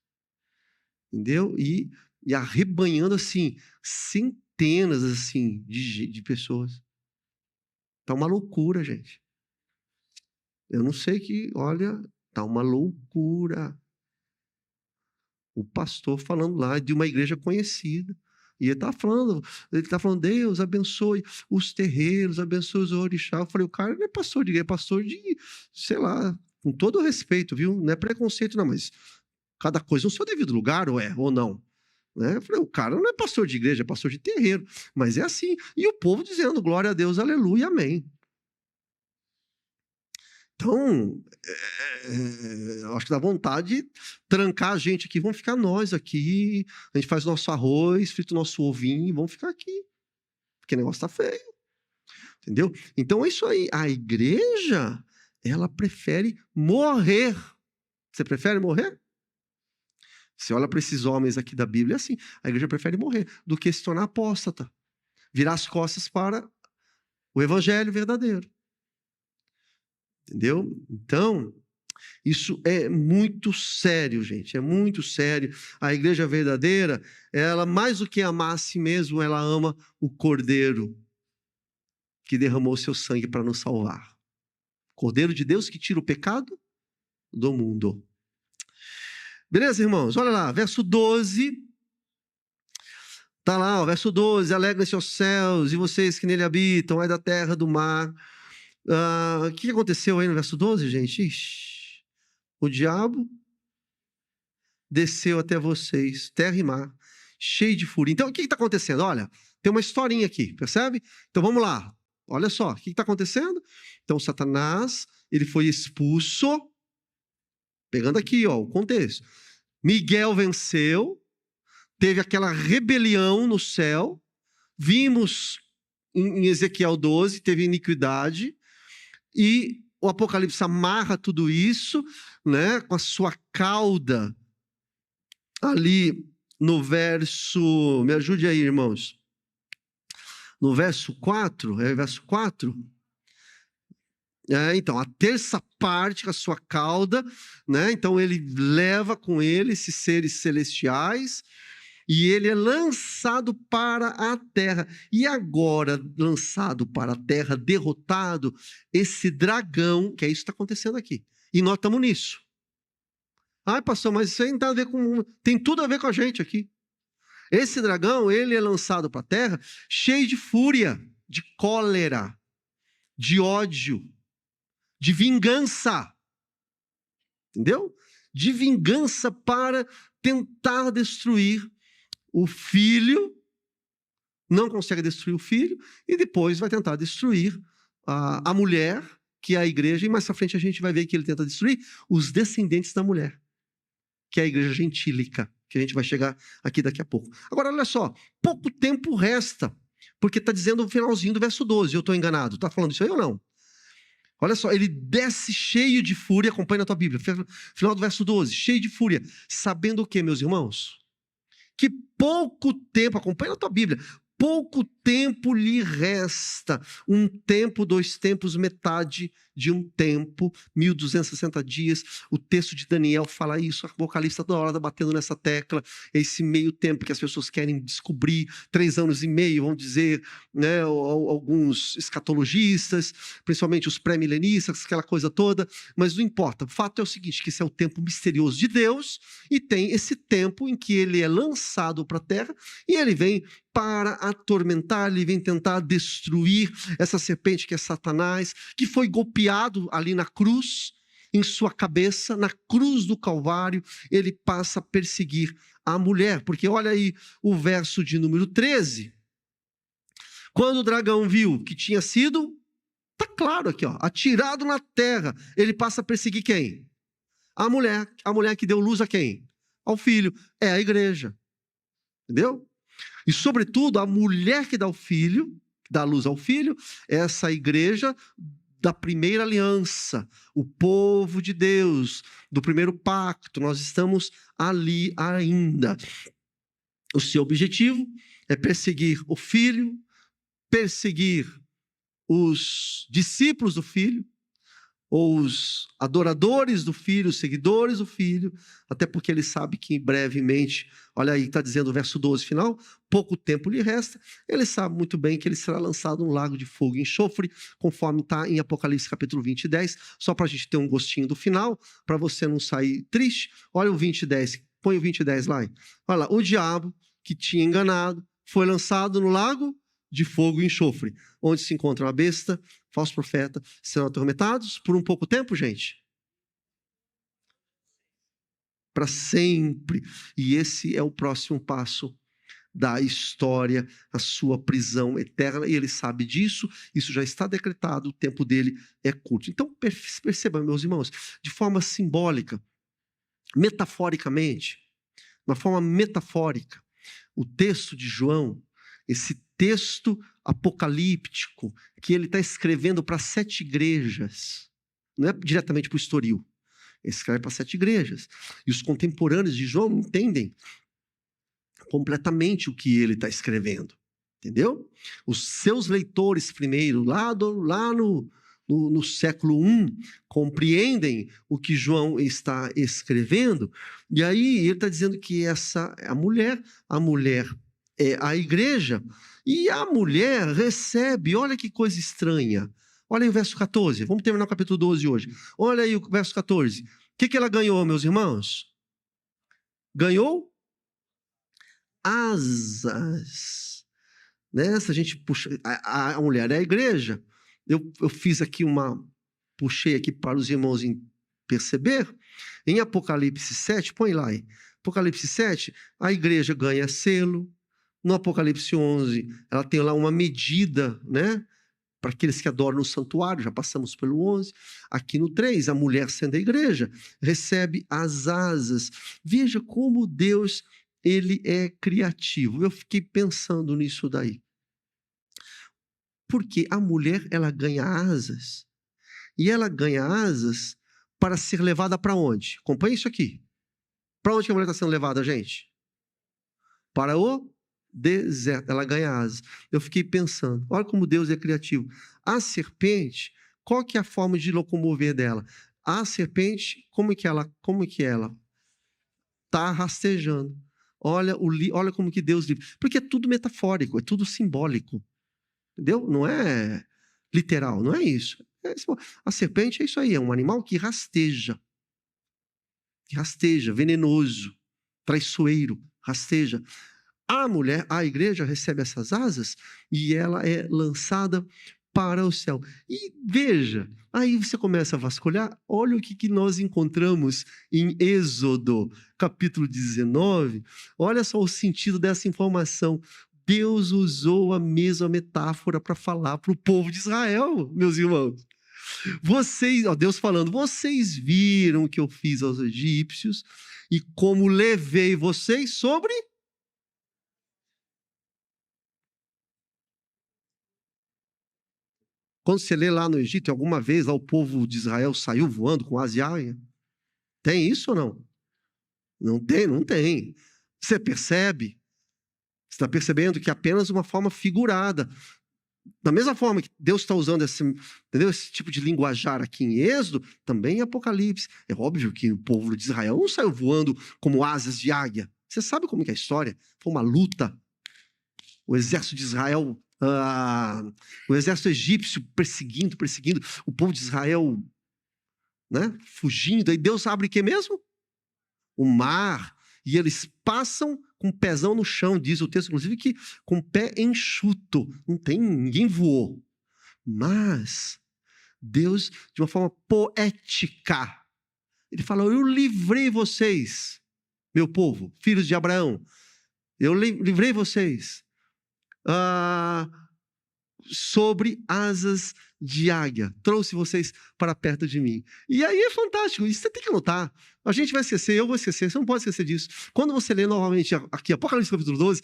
entendeu? E arrebanhando, assim, centenas, assim, de pessoas. Tá uma loucura, gente. Eu não sei que, olha, tá uma loucura. O pastor falando lá de uma igreja conhecida. E ele tá falando, Deus abençoe os terreiros, abençoe os orixás. Eu falei, o cara não é pastor de igreja, é pastor de, sei lá, com todo respeito, viu? Não é preconceito, não, mas cada coisa no seu devido lugar, ou não. Né? Eu falei, o cara não é pastor de igreja, é pastor de terreiro. Mas é assim. E o povo dizendo, glória a Deus, aleluia, amém. Então, acho que dá vontade de trancar a gente aqui. Vamos ficar nós aqui. A gente faz nosso arroz, frita o nosso ovinho, vamos ficar aqui. Porque o negócio tá feio. Entendeu? Então é isso aí. A igreja, ela prefere morrer. Você prefere morrer? Você olha para esses homens aqui da Bíblia, é assim. A igreja prefere morrer do que se tornar apóstata. Virar as costas para o evangelho verdadeiro. Entendeu? Então, isso é muito sério, gente. É muito sério. A igreja verdadeira, ela, mais do que amar a si mesmo, ela ama o Cordeiro que derramou seu sangue para nos salvar. Cordeiro de Deus que tira o pecado do mundo. Beleza, irmãos? Olha lá, verso 12. Tá lá, o verso 12. Alegrem-se aos céus e vocês que nele habitam, ai da terra, do mar. O que aconteceu aí no verso 12, gente? Ixi, o diabo desceu até vocês, terra e mar, cheio de fúria. Então, o que está acontecendo? Olha, tem uma historinha aqui, percebe? Então, vamos lá. Olha só, o que está acontecendo? Então, Satanás, ele foi expulso, pegando aqui, ó, o contexto. Miguel venceu, teve aquela rebelião no céu, vimos em Ezequiel 12, teve iniquidade, e o Apocalipse amarra tudo isso, né, com a sua cauda, ali no verso... Me ajude aí, irmãos. No verso 4, verso 4? Então, a terça parte com a sua cauda, né? Então ele leva com ele esses seres celestiais, e ele é lançado para a terra. E agora, lançado para a terra, derrotado, esse dragão, que é isso que está acontecendo aqui. E nós estamos nisso. Ai, pastor, mas isso aí não tem a ver com... Tem tudo a ver com a gente aqui. Esse dragão, ele é lançado para a terra cheio de fúria, de cólera, de ódio, de vingança. Entendeu? De vingança para tentar destruir o filho, não consegue destruir o filho, e depois vai tentar destruir a mulher, que é a igreja, e mais pra frente a gente vai ver que ele tenta destruir os descendentes da mulher, que é a igreja gentílica, que a gente vai chegar aqui daqui a pouco. Agora, olha só, pouco tempo resta, porque está dizendo o finalzinho do verso 12, eu estou enganado, está falando isso aí ou não? Olha só, ele desce cheio de fúria, acompanha na tua Bíblia, final do verso 12, cheio de fúria, sabendo o que, meus irmãos? Que pouco tempo, acompanha na tua Bíblia, pouco tempo lhe resta, um tempo, 2 tempos, metade de um tempo, 1260 dias, o texto de Daniel fala isso, o Apocalipse está toda hora batendo nessa tecla, esse meio tempo que as pessoas querem descobrir, 3 anos e meio, vão dizer, né, alguns escatologistas, principalmente os pré-milenistas, aquela coisa toda, mas não importa, o fato é o seguinte, que esse é o tempo misterioso de Deus, e tem esse tempo em que ele é lançado para a terra, e ele vem para atormentar, ele vem tentar destruir essa serpente que é Satanás, que foi golpeado ali na cruz, em sua cabeça, na cruz do Calvário, ele passa a perseguir a mulher, porque olha aí o verso de número 13, quando o dragão viu que tinha sido Está claro aqui, ó, atirado na terra. Ele passa a perseguir quem? A mulher que deu luz a quem? Ao filho. É a igreja. Entendeu? E, sobretudo, a mulher que dá o filho, dá luz ao filho, é essa igreja da primeira aliança, o povo de Deus, do primeiro pacto. Nós estamos ali ainda. O seu objetivo é perseguir o filho, perseguir os discípulos do filho, ou os adoradores do filho, os seguidores do filho, até porque ele sabe que brevemente, olha aí, está dizendo o verso 12 final, pouco tempo lhe resta, ele sabe muito bem que ele será lançado num lago de fogo e enxofre, conforme está em Apocalipse capítulo 20 e 10, só para a gente ter um gostinho do final, para você não sair triste. Olha o 20 e 10, põe o 20 e 10 lá. Olha lá, o diabo que tinha enganado foi lançado no lago de fogo e enxofre, onde se encontra a besta, falso profeta, serão atormentados por um pouco tempo, gente? Para sempre. E esse é o próximo passo da história, a sua prisão eterna, e ele sabe disso, isso já está decretado, o tempo dele é curto. Então, perceba, meus irmãos, de forma simbólica, metaforicamente, de uma forma metafórica, o texto de João, esse texto apocalíptico que ele está escrevendo para 7 igrejas, não é diretamente para o Estoril, ele escreve para 7 igrejas, e os contemporâneos de João entendem completamente o que ele está escrevendo, entendeu? Os seus leitores primeiro, lá no século I, compreendem o que João está escrevendo, e aí ele está dizendo que essa é a mulher é a igreja, e a mulher recebe, olha que coisa estranha, olha aí o verso 14, vamos terminar o capítulo 12 hoje, olha aí o verso 14, o que ela ganhou, meus irmãos? Ganhou asas, né? Se a gente puxa, a mulher é a igreja, eu fiz aqui puxei aqui para os irmãos perceber, em Apocalipse 7, põe lá aí, Apocalipse 7, a igreja ganha selo. No Apocalipse 11, ela tem lá uma medida, né? Para aqueles que adoram no santuário, já passamos pelo 11. Aqui no 3, a mulher sendo a igreja, recebe as asas. Veja como Deus, ele é criativo. Eu fiquei pensando nisso daí. Porque a mulher, ela ganha asas. E ela ganha asas para ser levada para onde? Acompanhe isso aqui. Para onde que a mulher está sendo levada, gente? Para o deserto, ela ganha asas. Eu fiquei pensando, olha como Deus é criativo. A serpente, qual que é a forma de locomover dela? A serpente, como que ela está rastejando. Olha como que Deus livra. Porque é tudo metafórico, é tudo simbólico. Entendeu? Não é literal, não é isso. A serpente é isso aí, é um animal que rasteja. Venenoso, traiçoeiro, rasteja. A mulher, a igreja, recebe essas asas e ela é lançada para o céu. E veja, aí você começa a vasculhar, olha o que nós encontramos em Êxodo, capítulo 19. Olha só o sentido dessa informação. Deus usou a mesma metáfora para falar para o povo de Israel, meus irmãos. Deus falando, vocês viram o que eu fiz aos egípcios e como levei vocês sobre... Quando você lê lá no Egito, alguma vez lá o povo de Israel saiu voando com asa de águia? Tem isso ou não? Não tem, não tem. Você percebe? Você está percebendo que é apenas uma forma figurada. Da mesma forma que Deus está usando esse tipo de linguajar aqui em Êxodo, também em Apocalipse. É óbvio que o povo de Israel não saiu voando como asas de águia. Você sabe como que é a história? Foi uma luta. O exército de Israel... o exército egípcio perseguindo, o povo de Israel, né, fugindo, aí Deus abre o que mesmo? O mar, e eles passam com o pezão no chão, diz o texto, inclusive, que com o pé enxuto, ninguém voou, mas Deus, de uma forma poética, ele fala, eu livrei vocês, meu povo, filhos de Abraão, eu livrei vocês, sobre asas de águia. Trouxe vocês para perto de mim. E aí é fantástico, isso você tem que anotar. A gente vai esquecer, eu vou esquecer, você não pode esquecer disso. Quando você lê novamente aqui, Apocalipse capítulo 12,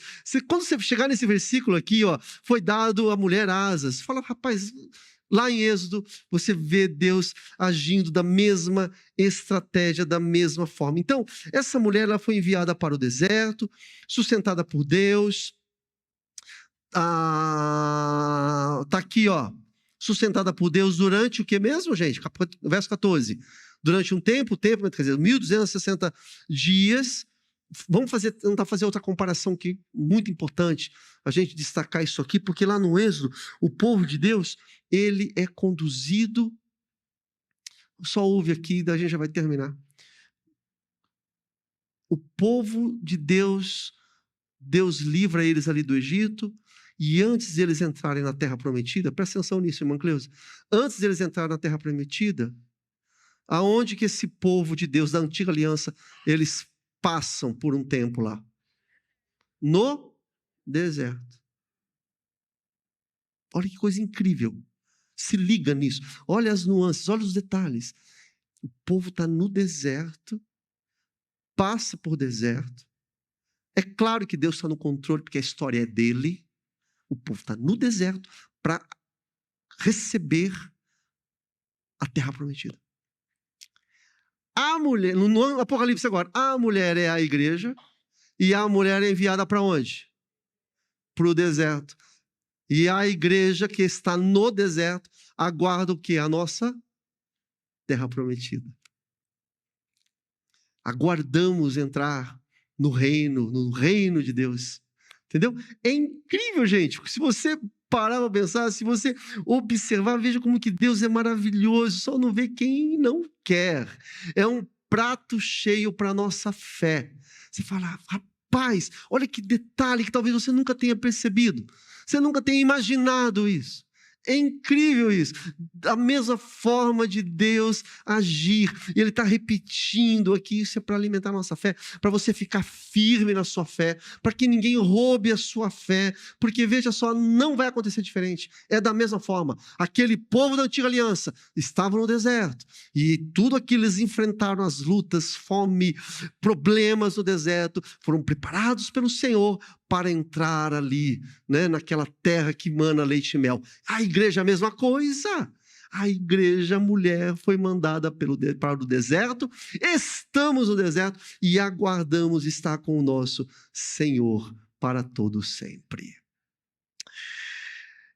quando você chegar nesse versículo aqui, ó, foi dado à mulher asas. Fala, rapaz, lá em Êxodo, você vê Deus agindo da mesma estratégia, da mesma forma. Então, essa mulher ela foi enviada para o deserto, sustentada por Deus. Tá aqui, ó, sustentada por Deus durante o que mesmo, gente? Verso 14. Durante um tempo, quer dizer, 1.260 dias. Vamos tentar fazer outra comparação aqui, muito importante, a gente destacar isso aqui, porque lá no Êxodo, o povo de Deus, ele é conduzido, só ouve aqui, daí a gente já vai terminar. O povo de Deus, Deus livra eles ali do Egito, e antes de eles entrarem na Terra Prometida, presta atenção nisso, irmã Cleusa, antes de eles entrarem na Terra Prometida, aonde que esse povo de Deus, da antiga aliança, eles passam por um tempo lá? No deserto. Olha que coisa incrível. Se liga nisso. Olha as nuances, olha os detalhes. O povo está no deserto, passa por deserto. É claro que Deus está no controle, porque a história é dele. O povo está no deserto para receber a terra prometida. A mulher, no Apocalipse agora, a mulher é a igreja e a mulher é enviada para onde? Para o deserto. E a igreja que está no deserto aguarda o quê? A nossa terra prometida. Aguardamos entrar no reino de Deus. Entendeu? É incrível, gente. Se você parar para pensar, se você observar, veja como que Deus é maravilhoso. Só não vê quem não quer. É um prato cheio para a nossa fé. Você fala, rapaz, olha que detalhe que talvez você nunca tenha percebido. Você nunca tenha imaginado isso. É incrível isso. Da mesma forma de Deus agir. E Ele está repetindo aqui, isso é para alimentar a nossa fé, para você ficar firme na sua fé, para que ninguém roube a sua fé, porque veja só, não vai acontecer diferente. É da mesma forma. Aquele povo da antiga aliança estava no deserto, e tudo aquilo eles enfrentaram as lutas, fome, problemas no deserto, foram preparados pelo Senhor para entrar ali, né, naquela terra que mana leite e mel. A igreja a mesma coisa. A igreja, a mulher, foi mandada para o deserto. Estamos no deserto e aguardamos estar com o nosso Senhor para todo sempre.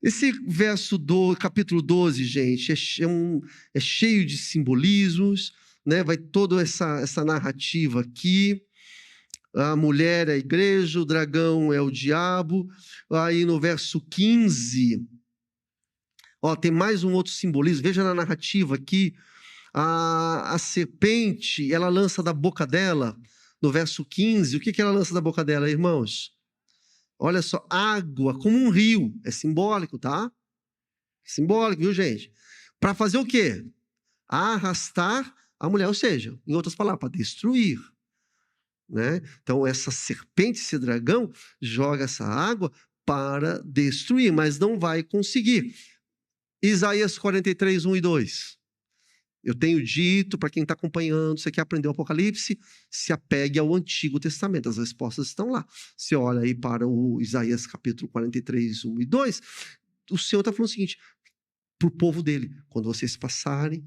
Esse verso do capítulo 12, gente, é cheio de simbolismos, né? Vai toda essa narrativa aqui. A mulher é a igreja, o dragão é o diabo. Aí no verso 15, ó, tem mais um outro simbolismo. Veja na narrativa aqui, a serpente, ela lança da boca dela, no verso 15, o que ela lança da boca dela, irmãos? Olha só, água, como um rio. É simbólico, tá? Simbólico, viu, gente? Para fazer o quê? Arrastar a mulher, ou seja, em outras palavras, para destruir. Né? Então, essa serpente, esse dragão, joga essa água para destruir, mas não vai conseguir. Isaías 43, 1 e 2. Eu tenho dito, para quem está acompanhando, você quer aprender o Apocalipse, se apegue ao Antigo Testamento. As respostas estão lá. Você olha aí para o Isaías capítulo 43, 1 e 2, o Senhor está falando o seguinte, para o povo dele, quando vocês passarem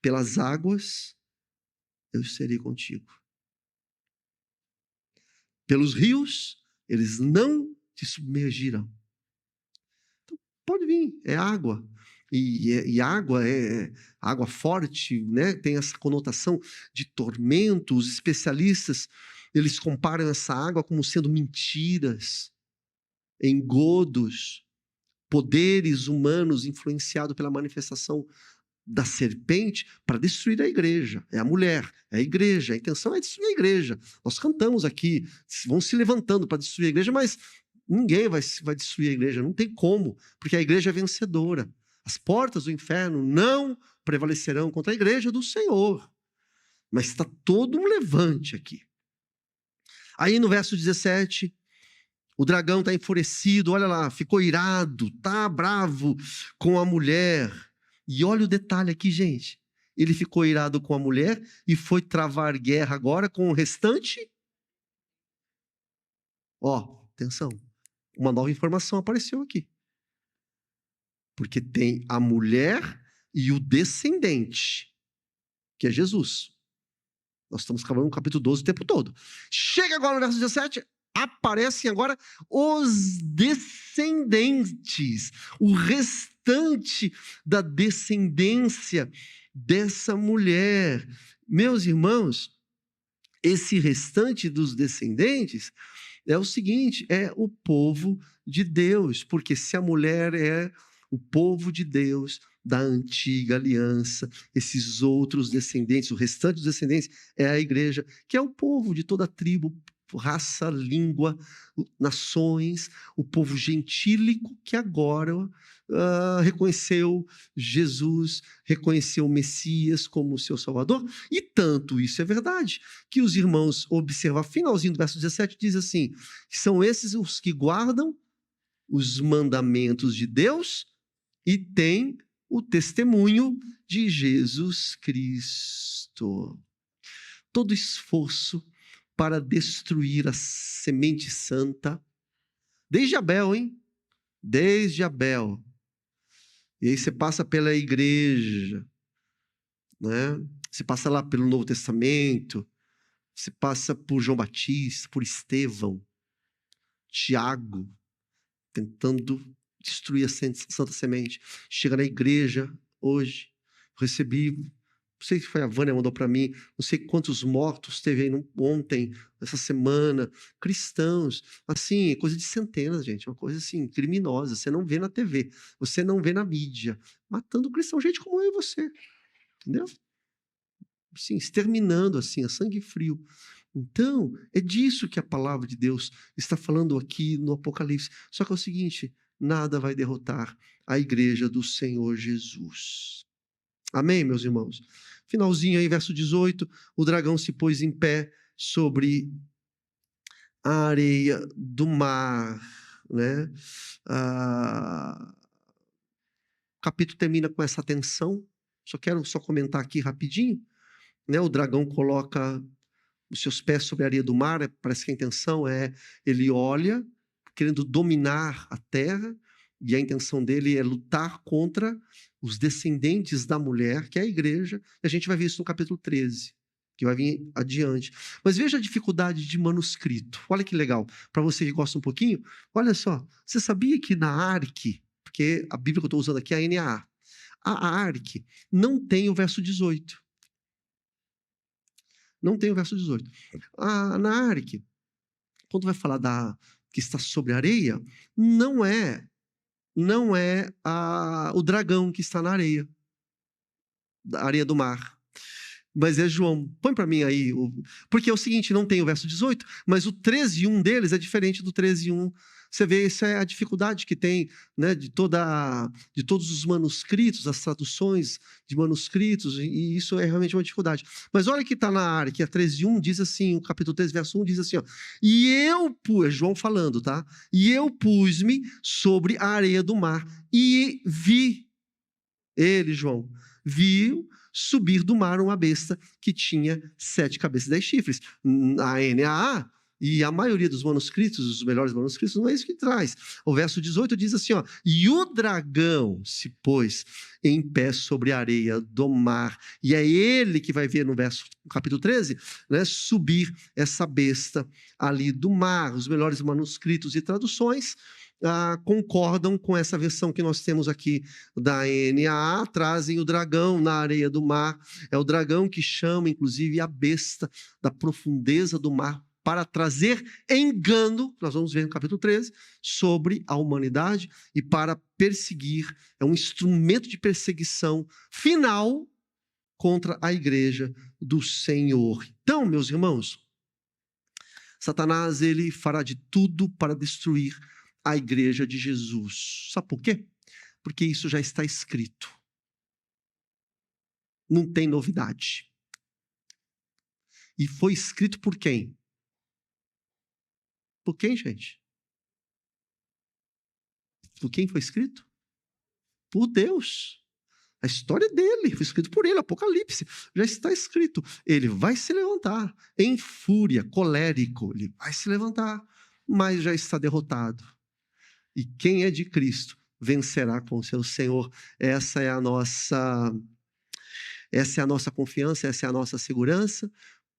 pelas águas, eu serei contigo. Pelos rios, eles não te submergirão. Então, pode vir, é água. E água é água forte, né? Tem essa conotação de tormento. Os especialistas, eles comparam essa água como sendo mentiras, engodos, poderes humanos influenciados pela manifestação da serpente para destruir a igreja. É a mulher, é a igreja. A intenção é destruir a igreja. Nós cantamos aqui, vão se levantando para destruir a igreja, mas ninguém vai destruir a igreja. Não tem como, porque a igreja é vencedora. As portas do inferno não prevalecerão contra a igreja do Senhor. Mas está todo um levante aqui. Aí no verso 17, O dragão está enfurecido, olha lá, ficou irado, tá bravo com a mulher. E olha o detalhe aqui, gente. Ele ficou irado com a mulher e foi travar guerra agora com o restante. Ó, atenção. Uma nova informação apareceu aqui. Porque tem a mulher e o descendente, que é Jesus. Nós estamos falando no capítulo 12 o tempo todo. Chega agora no verso 17, aparecem agora os descendentes, o restante da descendência dessa mulher. Meus irmãos, esse restante dos descendentes é o seguinte, é o povo de Deus, porque se a mulher é o povo de Deus da antiga aliança, esses outros descendentes, o restante dos descendentes é a igreja, que é o povo de toda tribo, raça, língua, nações, o povo gentílico que agora reconheceu Jesus, reconheceu o Messias como seu Salvador, e tanto isso é verdade, que os irmãos observam, finalzinho do verso 17, diz assim, são esses os que guardam os mandamentos de Deus e têm o testemunho de Jesus Cristo. Todo esforço para destruir a semente santa, desde Abel, hein? Desde Abel. E aí você passa pela igreja, né? Você passa lá pelo Novo Testamento, você passa por João Batista, por Estevão, Tiago, tentando destruir a santa semente. Chega na igreja hoje, recebi, não sei se foi a Vânia que mandou para mim, não sei quantos mortos teve aí ontem, essa semana, cristãos, assim, coisa de centenas, gente, uma coisa assim, criminosa, você não vê na TV, você não vê na mídia, matando cristão, gente como eu e você, entendeu? Assim, exterminando, assim, a sangue frio. Então, é disso que a palavra de Deus está falando aqui no Apocalipse. Só que é o seguinte, nada vai derrotar a igreja do Senhor Jesus. Amém, meus irmãos? Finalzinho aí, verso 18, o dragão se pôs em pé sobre a areia do mar, né? O capítulo termina com essa tensão, quero comentar aqui rapidinho, né? O dragão coloca os seus pés sobre a areia do mar, parece que a intenção é, ele olha, querendo dominar a terra, e a intenção dele é lutar contra os descendentes da mulher, que é a igreja, e a gente vai ver isso no capítulo 13, que vai vir adiante. Mas veja a dificuldade de manuscrito, olha que legal, para você que gosta um pouquinho, olha só, você sabia que na ARC, porque a Bíblia que eu estou usando aqui é a NAA, a ARC não tem o verso 18. Não tem o verso 18. Na ARC, quando vai falar que está sobre a areia, não é o dragão que está na areia, da areia do mar. Mas é João. Põe para mim aí. Porque é o seguinte, não tem o verso 18, mas o 13:1 deles é diferente do 13:1. Você vê, isso é a dificuldade que tem, né, de todos os manuscritos, as traduções de manuscritos, e isso é realmente uma dificuldade. Mas olha que está na área, que a 13:1 diz assim, o capítulo 13, verso 1 diz assim, ó, é João falando, tá? E eu pus-me sobre a areia do mar e vi, ele, João, viu subir do mar uma besta que tinha 7 cabeças e 10 chifres. A NAA e a maioria dos manuscritos, os melhores manuscritos, não é isso que traz. O verso 18 diz assim, ó, e o dragão se pôs em pé sobre a areia do mar. E é ele que vai ver no capítulo 13, né, subir essa besta ali do mar. Os melhores manuscritos e traduções concordam com essa versão que nós temos aqui da NAA, trazem o dragão na areia do mar, é o dragão que chama, inclusive, a besta da profundeza do mar para trazer engano, nós vamos ver no capítulo 13, sobre a humanidade e para perseguir, é um instrumento de perseguição final contra a igreja do Senhor. Então, meus irmãos, Satanás, ele fará de tudo para destruir a igreja de Jesus. Sabe por quê? Porque isso já está escrito. Não tem novidade. E foi escrito por quem? Por quem, gente? por quem foi escrito? Por Deus. A história dele foi escrito por ele, Apocalipse. Já está escrito. Ele vai se levantar em fúria, colérico. Ele vai se levantar, mas já está derrotado. E quem é de Cristo vencerá com o seu Senhor. Essa é a nossa confiança, essa é a nossa segurança.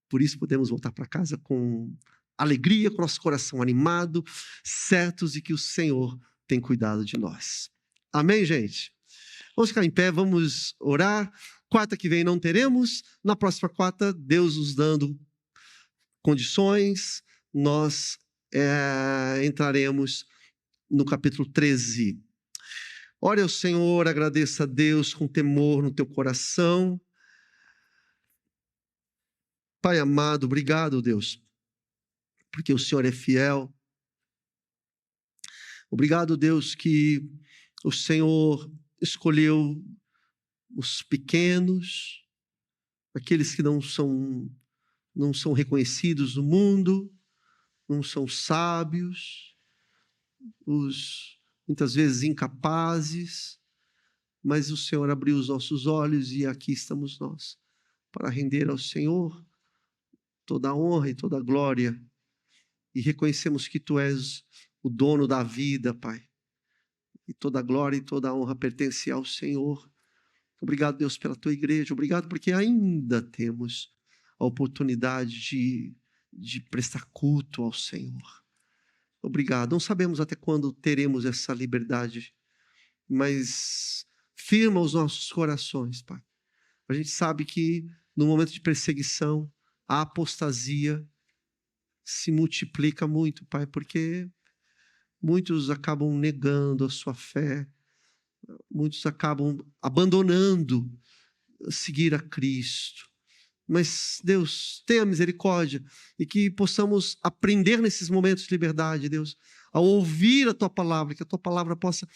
Por isso podemos voltar para casa com alegria, com nosso coração animado, certos de que o Senhor tem cuidado de nós. Amém, gente? Vamos ficar em pé, vamos orar. Quarta que vem não teremos. Na próxima quarta, Deus nos dando condições, nós entraremos no capítulo 13. Ore ao Senhor, agradeça a Deus com temor no teu coração. Pai amado, obrigado, Deus, porque o Senhor é fiel. Obrigado, Deus, que o Senhor escolheu os pequenos, aqueles que não são reconhecidos no mundo, não são sábios, os muitas vezes incapazes, mas o Senhor abriu os nossos olhos e aqui estamos nós, para render ao Senhor toda a honra e toda a glória, e reconhecemos que Tu és o dono da vida, Pai, e toda a glória e toda a honra pertence ao Senhor. Obrigado, Deus, pela Tua igreja, obrigado porque ainda temos a oportunidade de prestar culto ao Senhor. Obrigado, não sabemos até quando teremos essa liberdade, mas firma os nossos corações, Pai. A gente sabe que no momento de perseguição, a apostasia se multiplica muito, Pai, porque muitos acabam negando a sua fé, muitos acabam abandonando seguir a Cristo. Mas, Deus, tenha misericórdia e que possamos aprender nesses momentos de liberdade, Deus, a ouvir a Tua palavra, que a Tua palavra possa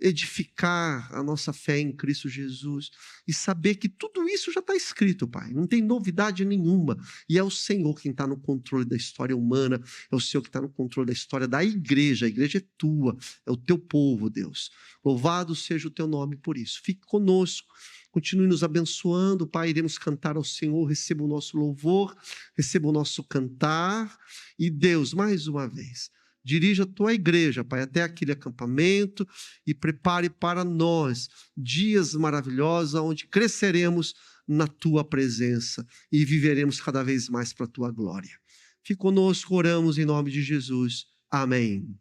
edificar a nossa fé em Cristo Jesus e saber que tudo isso já está escrito, Pai, não tem novidade nenhuma, e é o Senhor quem está no controle da história humana, é o Senhor que está no controle da história da igreja, a igreja é Tua, é o Teu povo, Deus, louvado seja o Teu nome por isso, fique conosco, continue nos abençoando, Pai, iremos cantar ao Senhor, receba o nosso louvor, receba o nosso cantar, e Deus, mais uma vez, dirija a Tua igreja, Pai, até aquele acampamento e prepare para nós dias maravilhosos onde cresceremos na Tua presença e viveremos cada vez mais para a Tua glória. Fique conosco, oramos em nome de Jesus. Amém.